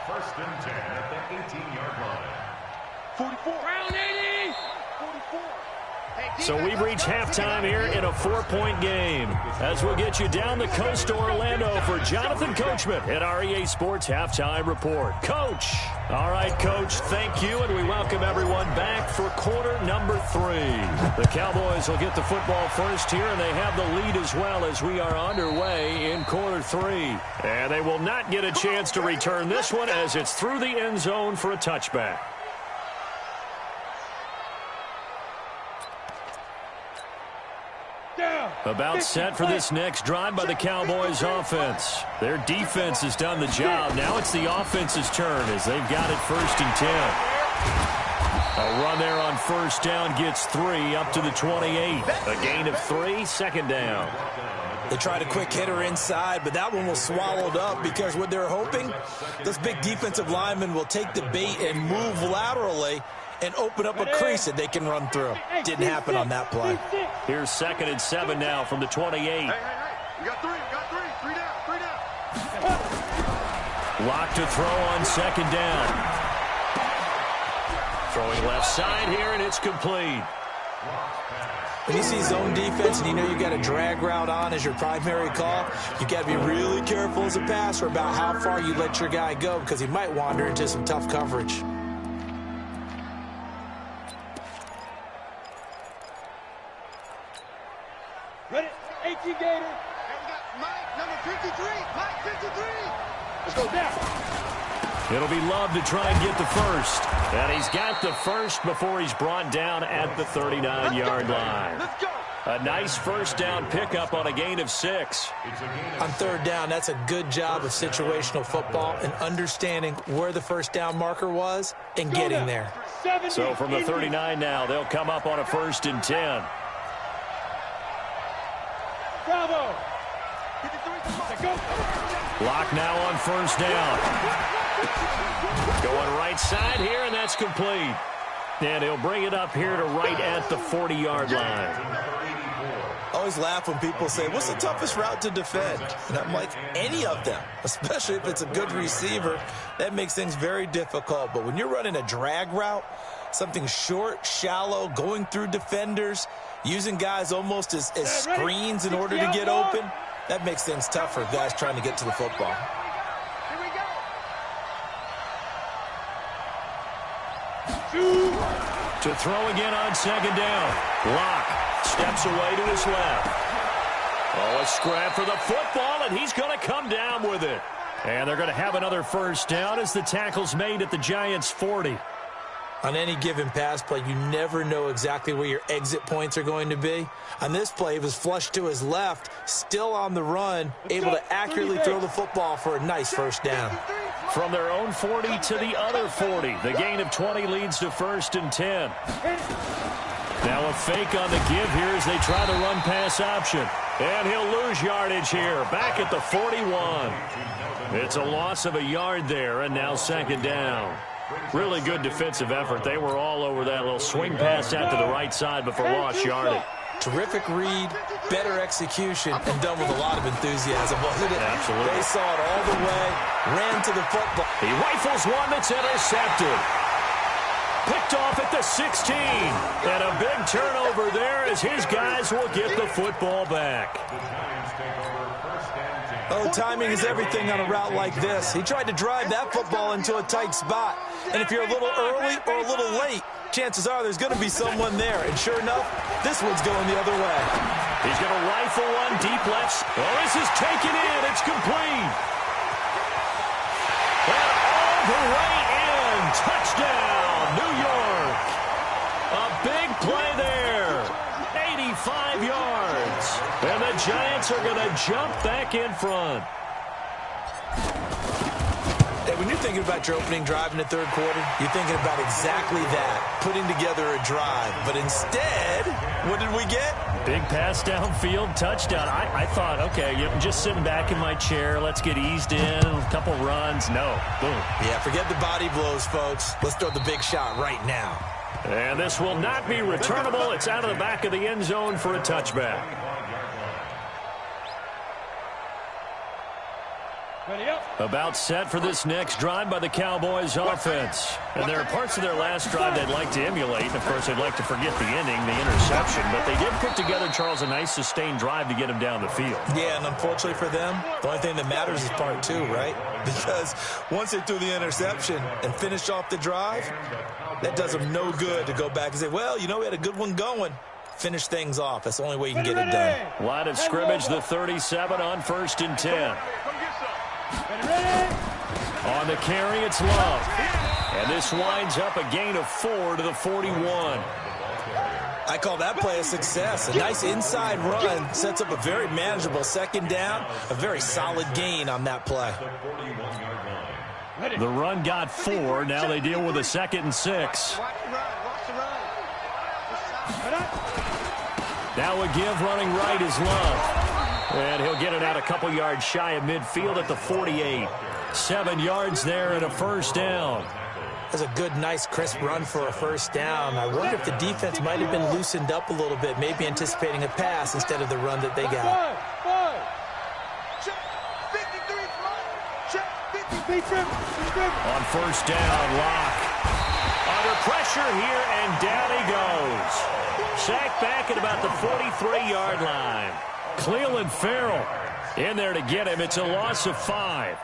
G: First and 10 at the 18-yard line.
H: 44.
J: Round 80.
H: 44.
F: So we've reached halftime here in a 4-point game. As we'll get you down the coast to Orlando for Jonathan Coachman at our EA Sports Halftime Report. Coach. All right, Coach, thank you, and we welcome everyone back for quarter number 3. The Cowboys will get the football first here, and they have the lead as well as we are underway in quarter 3. And they will not get a chance to return this one as it's through the end zone for a touchback. About set for this next drive by the Cowboys offense. Their defense has done the job. Now it's the offense's turn as they've got it 1st and 10. A run there on 1st down gets 3 up to the 28. A gain of 3, 2nd down.
I: They tried a quick hitter inside, but that one was swallowed up because what they're hoping, those big defensive linemen will take the bait and move laterally and open up a crease that they can run through. Didn't happen on that play.
F: Here's 2nd and 7 now from the 28.
H: Hey. We got 3. 3 down.
F: Lock to throw on 2nd down. Throwing left side here, and it's complete.
I: When you see zone defense and you know you got a drag route on as your primary call, you got to be really careful as a passer about how far you let your guy go because he might wander into some tough coverage.
J: Ready? 18 Gator.
H: And we got Mike, number 53. Mike 53.
J: Let's go down.
F: It'll be Love to try and get the first. And he's got the first before he's brought down at the 39-yard line.
H: Let's go.
F: A nice 1st down pickup on a gain of 6.
I: On 3rd down, that's a good job of situational football and understanding where the 1st down marker was and getting there.
F: So from the 39 now, they'll come up on a 1st and 10.
J: Bravo.
F: Lock now on 1st down. Going right side here, and that's complete. And he'll bring it up here to right at the 40-yard line.
I: I always laugh when people say, what's the toughest route to defend? And I'm like, any of them, especially if it's a good receiver. That makes things very difficult. But when you're running a drag route, something short, shallow, going through defenders, using guys almost as screens in order to get open, that makes things tough for guys trying to get to the football.
H: Here we go.
F: To throw again on 2nd down. Lock steps away to his left. Oh, a scrap for the football, and he's going to come down with it. And they're going to have another 1st down as the tackle's made at the Giants' 40.
I: On any given pass play, you never know exactly where your exit points are going to be. On this play, it was flushed to his left, still on the run, able to accurately throw the football for a nice 1st down.
F: From their own 40 to the other 40. The gain of 20 leads to 1st and 10. Now a fake on the give here as they try the run-pass option. And he'll lose yardage here, back at the 41. It's a loss of a yard there, and now second down. Really good defensive effort. They were all over that little swing pass out to the right side, but for lost yardage.
I: Terrific read, better execution, and done with a lot of enthusiasm, wasn't it?
F: Absolutely.
I: They saw it all the way, ran to the football.
F: He rifles one that's intercepted. Picked off at the 16. And a big turnover there as his guys will get the football back.
I: Oh, timing is everything on a route like this. He tried to drive that football into a tight spot. And if you're a little early or a little late, chances are there's going to be someone there. And sure enough, this one's going the other way.
F: He's going to rifle one deep left. Oh, this is taken in. It's complete. And all the way in. Touchdown, New York. A big play there. 85 yards. And the Giants are going to jump back in front.
I: Hey, when you're thinking about your opening drive in the third quarter, you're thinking about exactly that, putting together a drive. But instead, what did we get?
F: Big pass downfield, touchdown. I thought, okay, I'm just sitting back in my chair. Let's get eased in, a couple runs. No, boom.
I: Yeah, forget the body blows, folks. Let's throw the big shot right now.
F: And this will not be returnable. It's out of the back of the end zone for a touchback. About set for this next drive by the Cowboys offense. And there are parts of their last drive they'd like to emulate. And, of course, they'd like to forget the ending, the interception. But they did put together, Charles, a nice sustained drive to get him down the field.
I: Yeah, and unfortunately for them, the only thing that matters is part two, right? Because once they threw the interception and finished off the drive, that does them no good to go back and say, well, you know, we had a good one going. Finish things off. That's the only way you can get it done.
F: Line of scrimmage, the 37 on 1st and 10. On the carry, it's Love. And this winds up a gain of 4 to the 41.
I: I call that play a success. A nice inside run sets up a very manageable second down. A very solid gain on that play.
F: The run got 4. Now they deal with a 2nd and 6. Now a give running right is Love. And he'll get it out a couple yards shy of midfield at the 48. 7 yards there and a first down.
I: That's a good, nice, crisp run for a first down. I wonder if the defense might have been loosened up a little bit, maybe anticipating a pass instead of the run that they got.
F: On first down, Locke. Under pressure here, and down he goes. Sacked back at about the 43-yard line. Clelin Ferrell in there to get him. It's a loss of 5.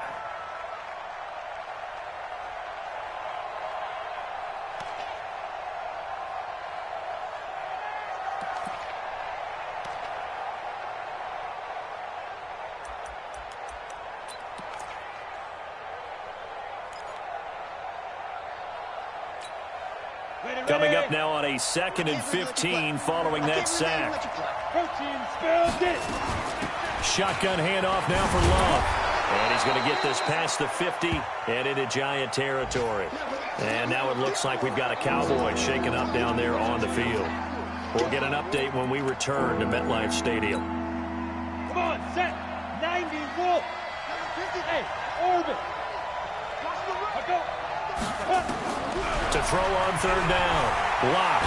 F: Coming up now on a 2nd and 15 following that sack. Shotgun handoff now for Love. And he's going to get this past the 50 and into Giant territory. And now it looks like we've got a Cowboy shaking up down there on the field. We'll get an update when we return to MetLife Stadium.
J: Come on, set. 90 Wolf. Hey, orbit. Go.
F: To throw on 3rd down. Locke.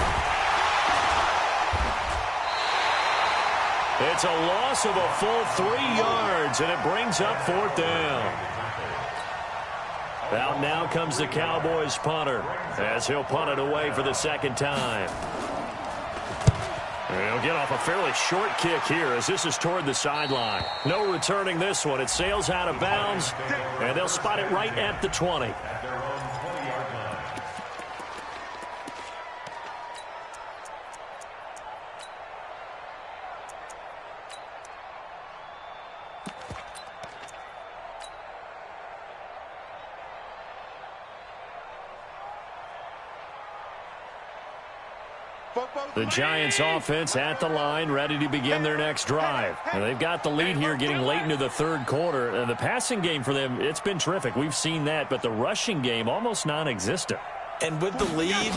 F: It's a loss of a full 3 yards, and it brings up 4th down. Out now comes the Cowboys punter as he'll punt it away for the 2nd time. And he'll get off a fairly short kick here as this is toward the sideline. No returning this one. It sails out of bounds, and they'll spot it right at the 20. The Giants offense at the line, ready to begin their next drive. And they've got the lead here getting late into the 3rd quarter. And the passing game for them, it's been terrific. We've seen that, but the rushing game almost non-existent.
I: And with the lead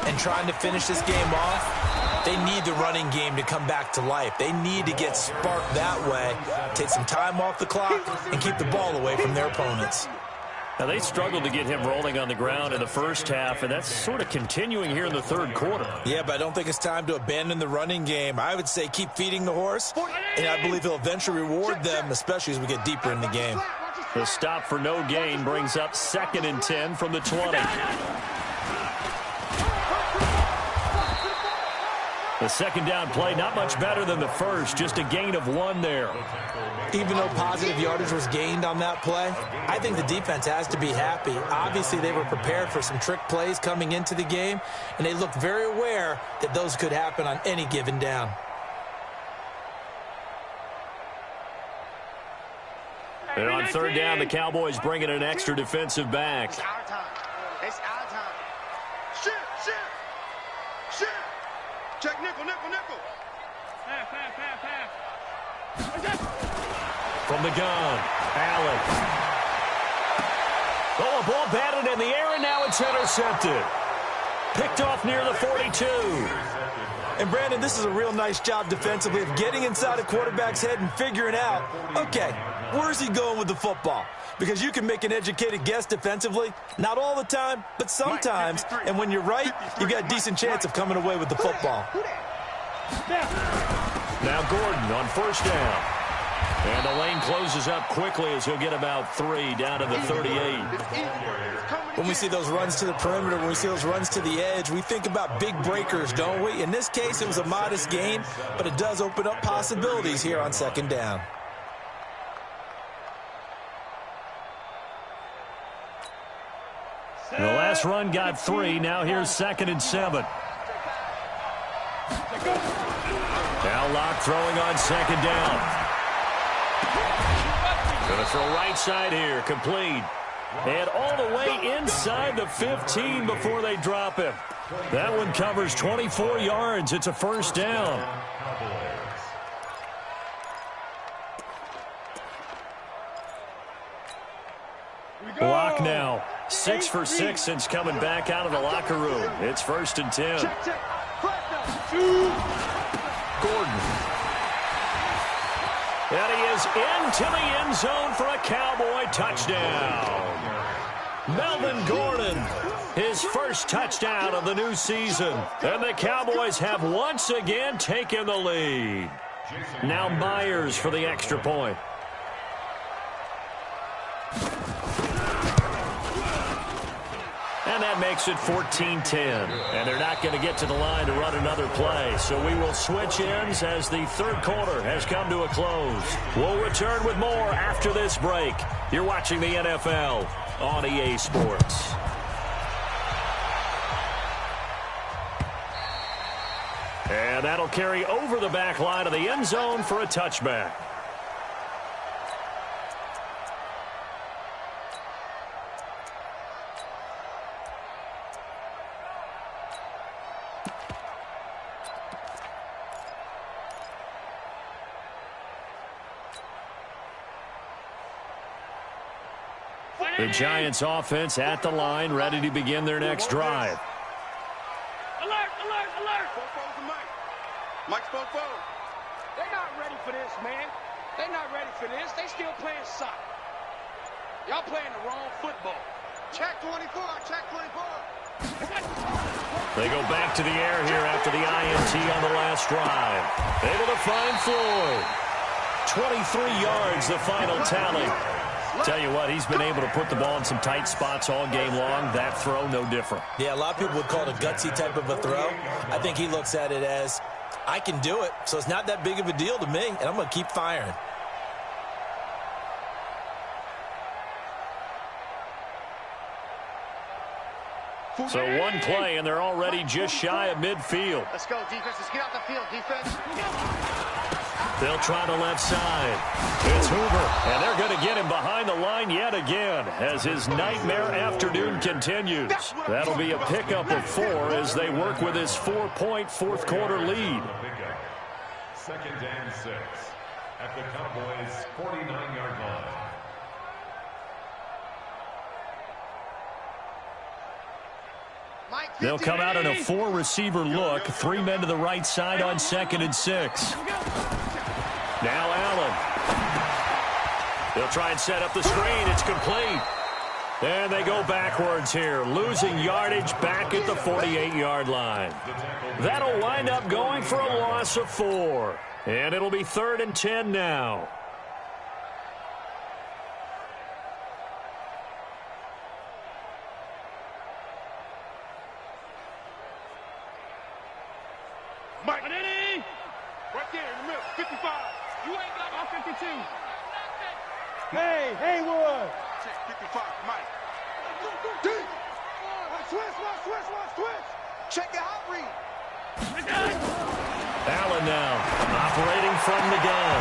I: and trying to finish this game off, they need the running game to come back to life. They need to get sparked that way, take some time off the clock, and keep the ball away from their opponents.
F: Now, they struggled to get him rolling on the ground in the first half, and that's sort of continuing here in the third quarter.
I: Yeah, but I don't think it's time to abandon the running game. I would say keep feeding the horse, and I believe he'll eventually reward them, especially as we get deeper in the game.
F: The stop for no gain brings up 2nd and 10 from the 20. The second down play, not much better than the first, just a gain of 1 there.
I: Even though positive yardage was gained on that play, I think the defense has to be happy. Obviously, they were prepared for some trick plays coming into the game, and they looked very aware that those could happen on any given down.
F: And on 3rd down, the Cowboys bring in an extra defensive back.
H: It's our time. It's our time. Shift. Check nickel.
F: From the gun, Allen. Oh, a ball batted in the air, and now it's intercepted. Picked off near the 42.
I: And, Brandon, this is a real nice job defensively of getting inside a quarterback's head and figuring out, okay, where's he going with the football? Because you can make an educated guess defensively, not all the time, but sometimes. And when you're right, you've got a decent chance of coming away with the football.
F: Now Gordon on 1st down. And the lane closes up quickly as he'll get about 3 down to the 38.
I: When we see those runs to the perimeter, when we see those runs to the edge, we think about big breakers, don't we? In this case, it was a modest gain, but it does open up possibilities here on 2nd down.
F: The last run got 3. Now here's 2nd and 7. Now Locke throwing on 2nd down. Going to throw right side here, complete. And all the way inside the 15 before they drop him. That one covers 24 yards. It's a 1st down. Locke now 6 for 6 since coming back out of the locker room. It's 1st and 10. Gordon. And he is into the end zone for a Cowboy touchdown. Melvin Gordon, his first touchdown of the new season. And the Cowboys have once again taken the lead. Now Myers for the extra point. And that makes it 14-10. And they're not going to get to the line to run another play. So we will switch ends as the third quarter has come to a close. We'll return with more after this break. You're watching the NFL on EA Sports. And that'll carry over the back line of the end zone for a touchback. The Giants offense at the line, ready to begin their next drive.
J: Alert, alert, alert!
H: Mike's Fofo.
J: They're not ready for this, man. They're not ready for this. They still playing soccer. Y'all playing the wrong football.
H: Check 24, check 24.
F: They go back to the air here after the INT on the last drive. Able to find Floyd. 23 yards, the final tally. Tell you what, he's been able to put the ball in some tight spots all game long. That throw, no different.
I: Yeah, a lot of people would call it a gutsy type of a throw. I think he looks at it as, I can do it, so it's not that big of a deal to me, and I'm going to keep firing.
F: So one play, and they're already just shy of midfield.
H: Let's go, defense. Let's get out the field, defense.
F: They'll try the left side. It's Hoover, and they're going to get him behind the line yet again as his nightmare afternoon continues. That'll be a pickup of 4 as they work with his 4-point fourth quarter lead.
G: 2nd and 6 at the Cowboys' 49-yard line.
F: They'll come out in a 4-receiver look. 3 men to the right side on 2nd and 6. Now Allen. They'll try and set up the screen. It's complete. And they go backwards here, losing yardage back at the 48-yard line. That'll wind up going for a loss of 4. And it'll be 3rd and 10 now.
J: Mike. Right there in the middle, 55. You ain't got my 52. Hey, Haywood. Check 55, Mike. Deep. Switch. Check your hot read.
F: Allen now operating from the gun.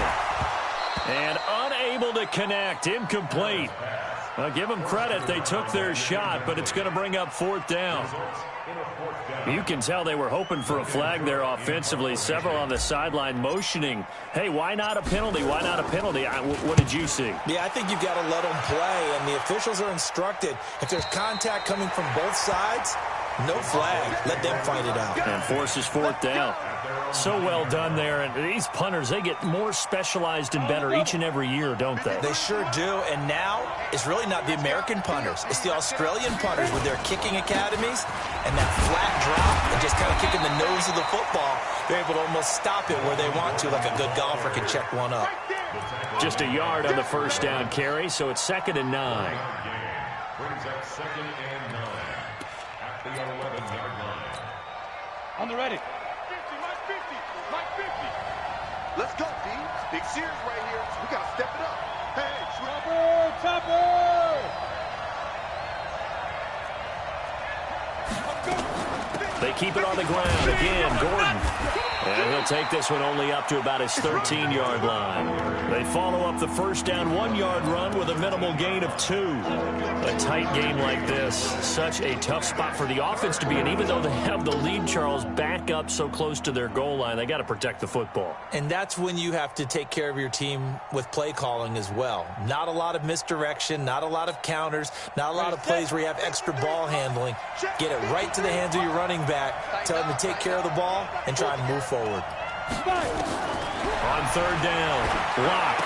F: And unable to connect. Incomplete. Well, give them credit. They took their shot, but it's going to bring up 4th down. You can tell they were hoping for a flag there offensively. Several on the sideline motioning, hey, why not a penalty? Why not a penalty? What did you see?
I: Yeah, I think you've got to let them play, and the officials are instructed. If there's contact coming from both sides, no flag. Let them fight it out.
F: And forces 4th down. So well done there. And these punters, they get more specialized and better each and every year, don't they?
I: They sure do. And now it's really not the American punters. It's the Australian punters with their kicking academies and that flat drop and just kind of kicking the nose of the football. They're able to almost stop it where they want to, like a good golfer can check one up.
F: Just a yard on the 1st down carry, so it's 2nd and 9.
G: Brings up 2nd and 9 at the 11-yard line.
J: On the ready. 50, Mike 50. Let's go, D. Big series right here. We got to step it up. Hey, Chopper!
F: They keep it on the ground. Again, Gordon. And he'll take this one only up to about his 13-yard line. They follow up the 1st down 1-yard run with a minimal gain of 2. A tight game like this, such a tough spot for the offense to be in. Even though they have the lead, Charles, back up so close to their goal line, they got to protect the football.
I: And that's when you have to take care of your team with play calling as well. Not a lot of misdirection, not a lot of counters, not a lot of plays where you have extra ball handling. Get it right to the hands of your running back. Tell them to take care of the ball and try and move forward.
F: On 3rd down, Locke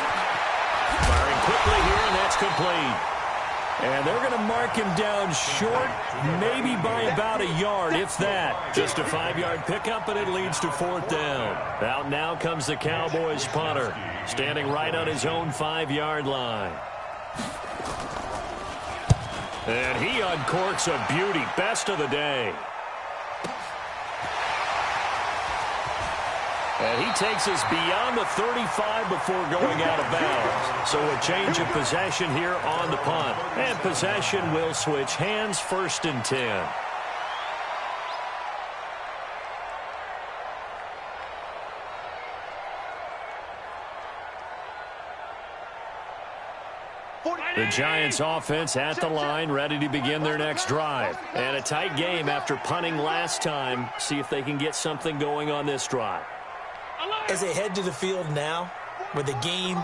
F: firing quickly here, and that's complete. And they're going to mark him down short, maybe by about a yard, if that. Just a 5-yard pickup, and it leads to 4th down. Out now comes the Cowboys punter, standing right on his own 5-yard line. And he uncorks a beauty, best of the day. And he takes us beyond the 35 before going out of bounds. So a change of possession here on the punt. And possession will switch hands, 1st and 10. The Giants offense at the line, ready to begin their next drive. And a tight game after punting last time. See if they can get something going on this drive.
I: As they head to the field now, with the game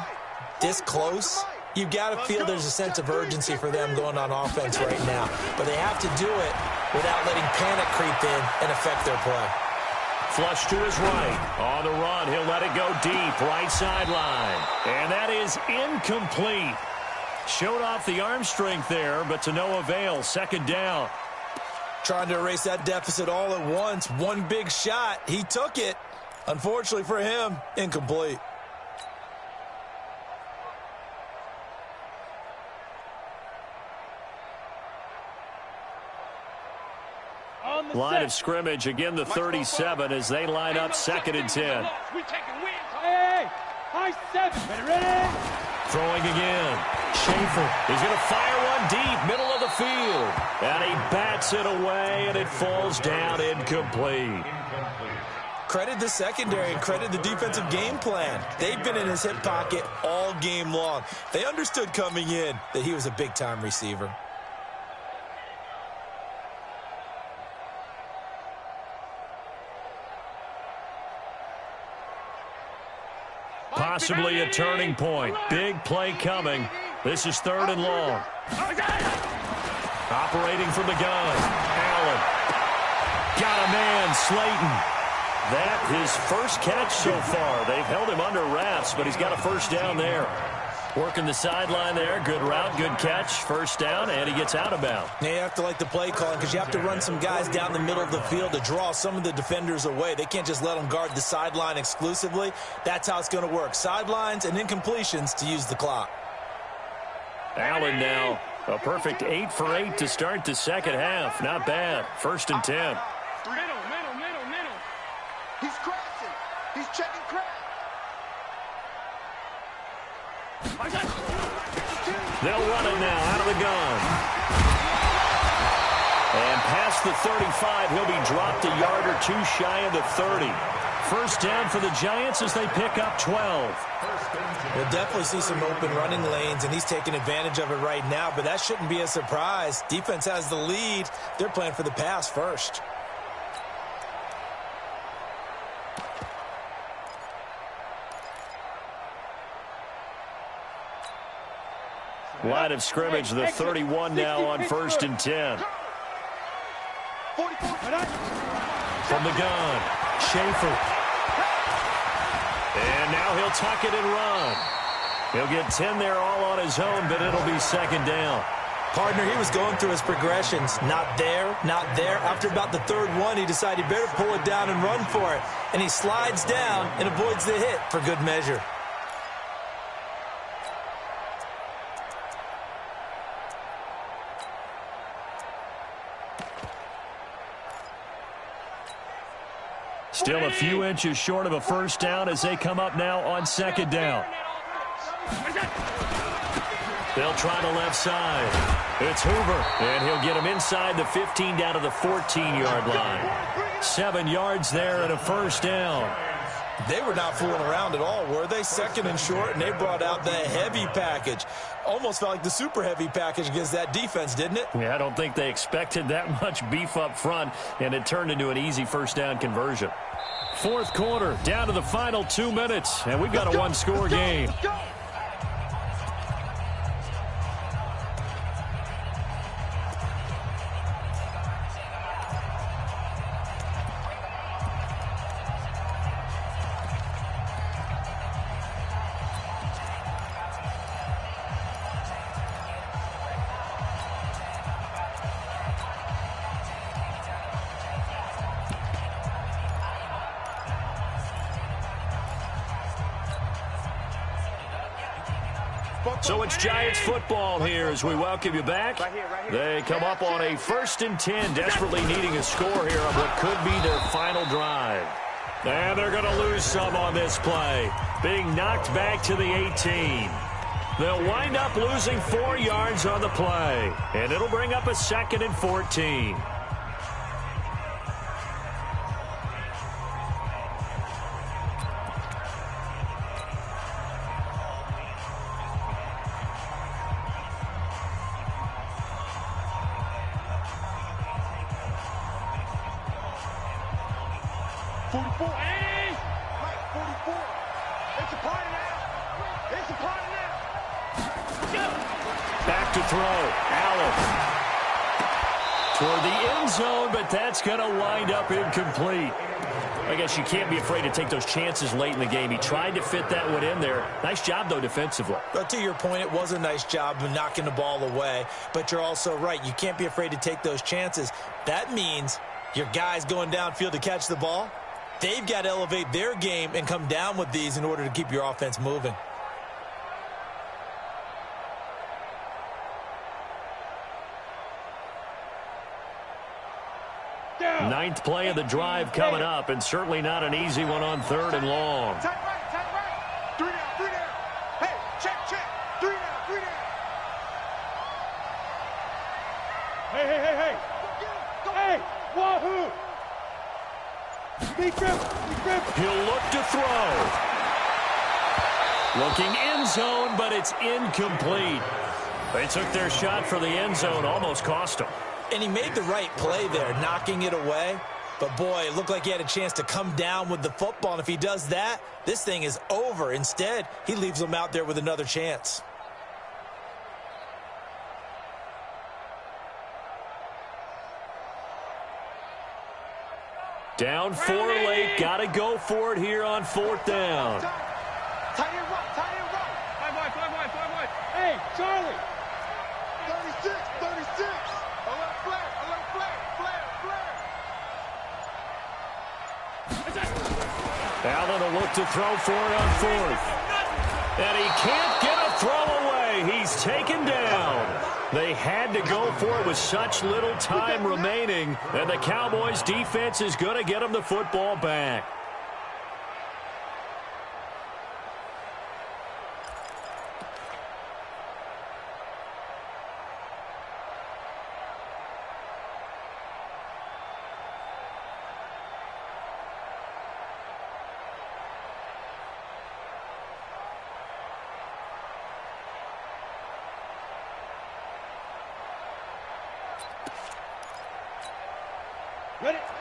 I: this close, you've got to feel there's a sense of urgency for them going on offense right now. But they have to do it without letting panic creep in and affect their play.
F: Flush to his right. On the run, he'll let it go deep, right sideline. And that is incomplete. Showed off the arm strength there, but to no avail. 2nd down.
I: Trying to erase that deficit all at once. One big shot. He took it. Unfortunately for him, incomplete.
F: Line of scrimmage, again the 37 as they line up 2nd and 10.
J: Hey, high 7. Ready?
F: Throwing again. Schaefer is going to fire one deep, middle of the field. And he bats it away, and it falls down incomplete.
I: Credit the secondary and credit the defensive game plan. They've been in his hip pocket all game long. They understood coming in that he was a big-time receiver.
F: Possibly a turning point. Big play coming. This is 3rd and long. Operating from the gun. Allen. Got a man, Slayton. That his first catch so far. They've held him under wraps, but he's got a first down there. Working the sideline there. Good route, good catch. First down, and he gets out of bounds.
I: Now you have to like the play calling because you have to run some guys down the middle of the field to draw some of the defenders away. They can't just let them guard the sideline exclusively. That's how it's going to work. Sidelines and incompletions to use the clock.
F: Allen now, a perfect 8 for 8 to start the second half. Not bad. 1st and 10.
H: Middle. He's crashing. He's checking crash.
F: They'll run it now out of the gun. And past the 35, he'll be dropped a yard or two shy of the 30. First down for the Giants as they pick up 12.
I: We'll definitely see some open running lanes, and he's taking advantage of it right now, but that shouldn't be a surprise. Defense has the lead. They're playing for the pass first.
F: Line of scrimmage, the 31 now on 1st and 10. From the gun, Schaefer. And now he'll tuck it and run. He'll get 10 there all on his own, but it'll be 2nd down.
I: Partner, he was going through his progressions. Not there, not there. After about the 3rd one, he decided he better pull it down and run for it. And he slides down and avoids the hit for good measure.
F: Still a few inches short of a first down as they come up now on 2nd down. They'll try the left side. It's Hoover, and he'll get him inside the 15 down to the 14-yard line. 7 yards there and a first down.
I: They were not fooling around at all, were they? 2nd and short, and they brought out the heavy package. Almost felt like the super heavy package against that defense, didn't it?
F: Yeah, I don't think they expected that much beef up front, and it turned into an easy first down conversion. 4th quarter, down to the final 2 minutes, and we've got a one-score game. So it's Giants football here as we welcome you back. They come up on a 1st and 10, desperately needing a score here on what could be their final drive. And they're going to lose some on this play, being knocked back to the 18. They'll wind up losing 4 yards on the play, and it'll bring up a 2nd and 14. Back to throw. Allen. Toward the end zone, but that's going to wind up incomplete. I guess you can't be afraid to take those chances late in the game. He tried to fit that one in there. Nice job, though, defensively.
I: But to your point, it was a nice job of knocking the ball away. But you're also right. You can't be afraid to take those chances. That means your guys going downfield to catch the ball, they've got to elevate their game and come down with these in order to keep your offense moving.
F: Ninth play of the drive coming up, and certainly not an easy one on 3rd and long.
H: Tight right. 3 down. Hey, check. 3 down. Hey. Hey, wahoo! Big grip.
F: He'll look to throw. Looking end zone, but it's incomplete. They took their shot for the end zone, almost cost them.
I: And he made the right play there, knocking it away. But, boy, it looked like he had a chance to come down with the football. And if he does that, this thing is over. Instead, he leaves them out there with another chance.
F: Down 4 late. Got to go for it here on 4th down.
H: Tight end right, tight end right.
J: 5 wide. Hey, Charlie.
H: 36. Alert flare.
F: Allen will look to throw for it on 4th. And he can't get a throw away. He's taken down. They had to go for it with such little time remaining. And the Cowboys defense is going to get them the football back.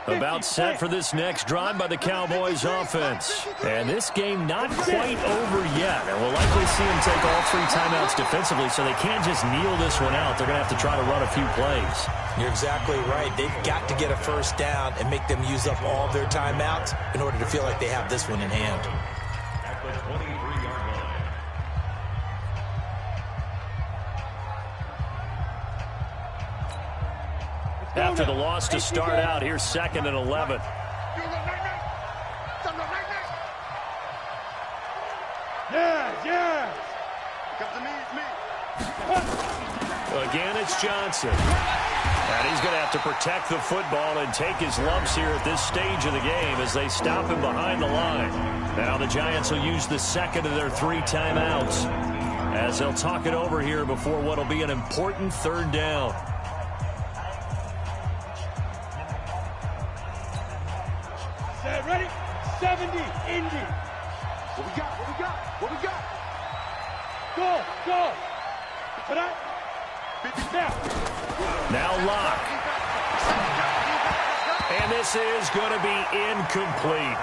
F: About set for this next drive by the Cowboys offense. And this game not quite over yet. And we'll likely see them take all 3 timeouts defensively, so they can't just kneel this one out. They're going to have to try to run a few plays.
I: You're exactly right. They've got to get a first down and make them use up all of their timeouts in order to feel like they have this one in hand.
G: At the 23-yard line.
F: After the loss to start out, here's 2nd and 11.
H: Yes. Come to me, it's me.
F: Again, it's Johnson. And he's going to have to protect the football and take his lumps here at this stage of the game as they stop him behind the line. Now the Giants will use the 2nd of their 3 timeouts as they'll talk it over here before what will be an important 3rd down.
J: Ready? 70, Indy.
H: What we got?
J: Go. Tonight.
F: Now Locke. And this is going to be incomplete.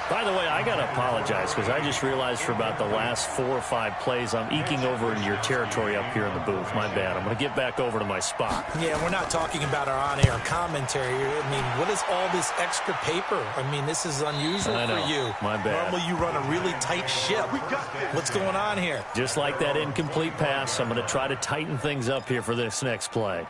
F: By the way, I got to apologize because I just realized for about the last 4 or 5 plays I'm eking over into your territory up here in the booth. My bad. I'm going to get back over to my spot.
I: Yeah, we're not talking about our on-air commentary. I mean, what is all this extra paper? I mean, this is unusual for you.
F: My bad.
I: Normally you run a really tight ship. What's going on here?
F: Just like that incomplete pass, I'm going to try to tighten things up here for this next play.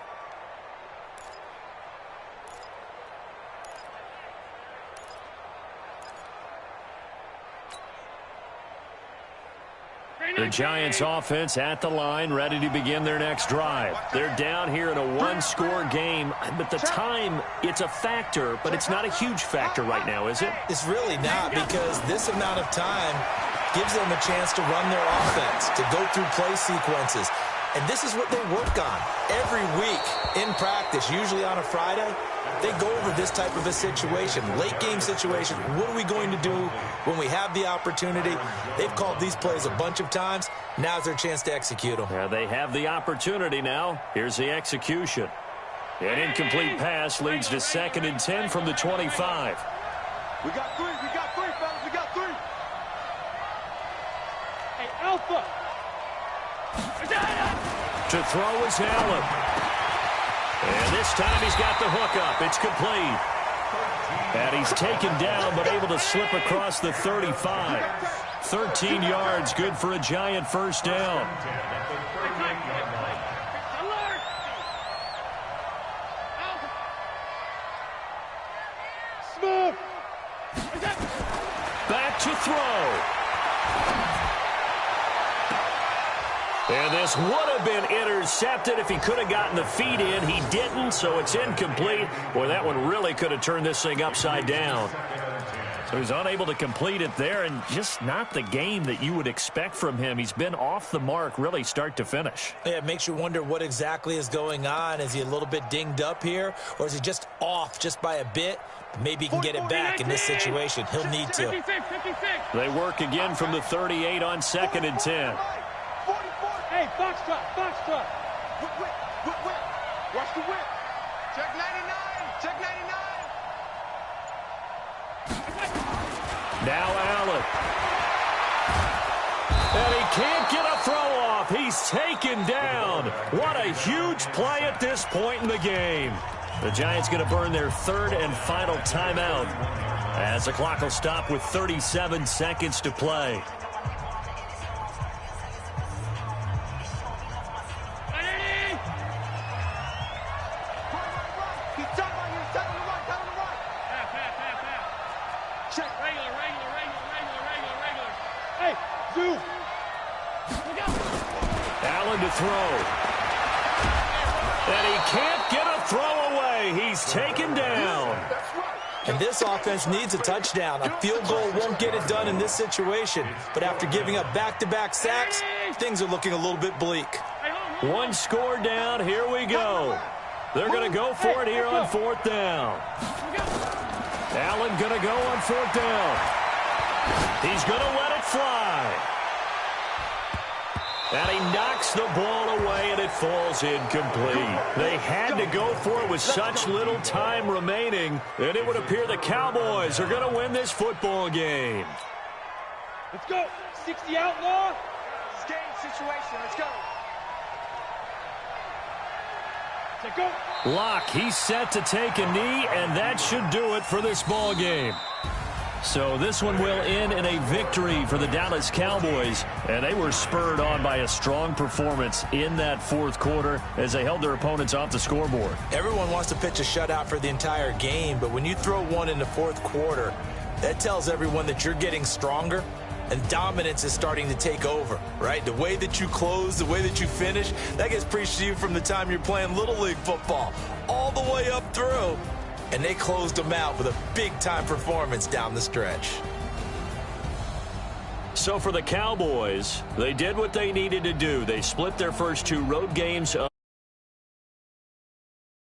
F: The Giants offense at the line, ready to begin their next drive. They're down here in a 1-score game, but the time, it's a factor, but it's not a huge factor right now, is it?
I: It's really not, because this amount of time gives them a chance to run their offense, to go through play sequences. And this is what they work on every week in practice, usually on a Friday. They go over this type of a situation, late game situation. What are we going to do when we have the opportunity? They've called these plays a bunch of times. Now's their chance to execute them.
F: Yeah, they have the opportunity now. Here's the execution. An incomplete pass leads to 2nd and 10 from the 25.
H: We got 3, fellas, we got 3.
J: Hey, Alpha.
F: To throw is Allen. And this time he's got the hook up. It's complete. And he's taken down but able to slip across the 35. 13 yards, good for a Giant first down.
J: Smooth.
F: Back to throw. And this would have been intercepted if he could have gotten the feet in. He didn't, so it's incomplete. Boy, that one really could have turned this thing upside down. So he's unable to complete it there, and just not the game that you would expect from him. He's been off the mark really start to finish.
I: Yeah, it makes you wonder what exactly is going on. Is he a little bit dinged up here, or is he just off just by a bit? Maybe he can get it back in this situation. He'll need to.
J: 56.
F: They work again from the 38 on 2nd and 10.
J: Hey, Foxtrot.
H: Whip. Watch the whip. Check 99.
F: Now Allen. And he can't get a throw off. He's taken down. What a huge play at this point in the game. The Giants going to burn their third and final timeout as the clock will stop with 37 seconds to play. Allen to throw. And he can't get a throw away. He's taken down.
I: And this offense needs a touchdown. A field goal won't get it done in this situation. But after giving up back-to-back sacks, things are looking a little bit bleak.
F: One score down. Here we go. They're going to go for it here on fourth down. Allen going to go on fourth down. He's going to let it fly. And he knocks the ball away, and it falls incomplete. They had to go for it with such little time remaining, and it would appear the Cowboys are going to win this football game.
J: Let's go. 60 outlaw. It's game situation. Let's go. Let's go.
F: Locke, he's set to take a knee, and that should do it for this ball game. So this one will end in a victory for the Dallas Cowboys, and they were spurred on by a strong performance in that fourth quarter as they held their opponents off the scoreboard.
I: Everyone wants to pitch a shutout for the entire game, but when you throw one in the fourth quarter, that tells everyone that you're getting stronger and dominance is starting to take over, right? The way that you close, the way that you finish, that gets preached to you from the time you're playing Little League football all the way up through. And they closed them out with a big-time performance down the stretch.
F: So for the Cowboys, they did what they needed to do. They split their first two road games up.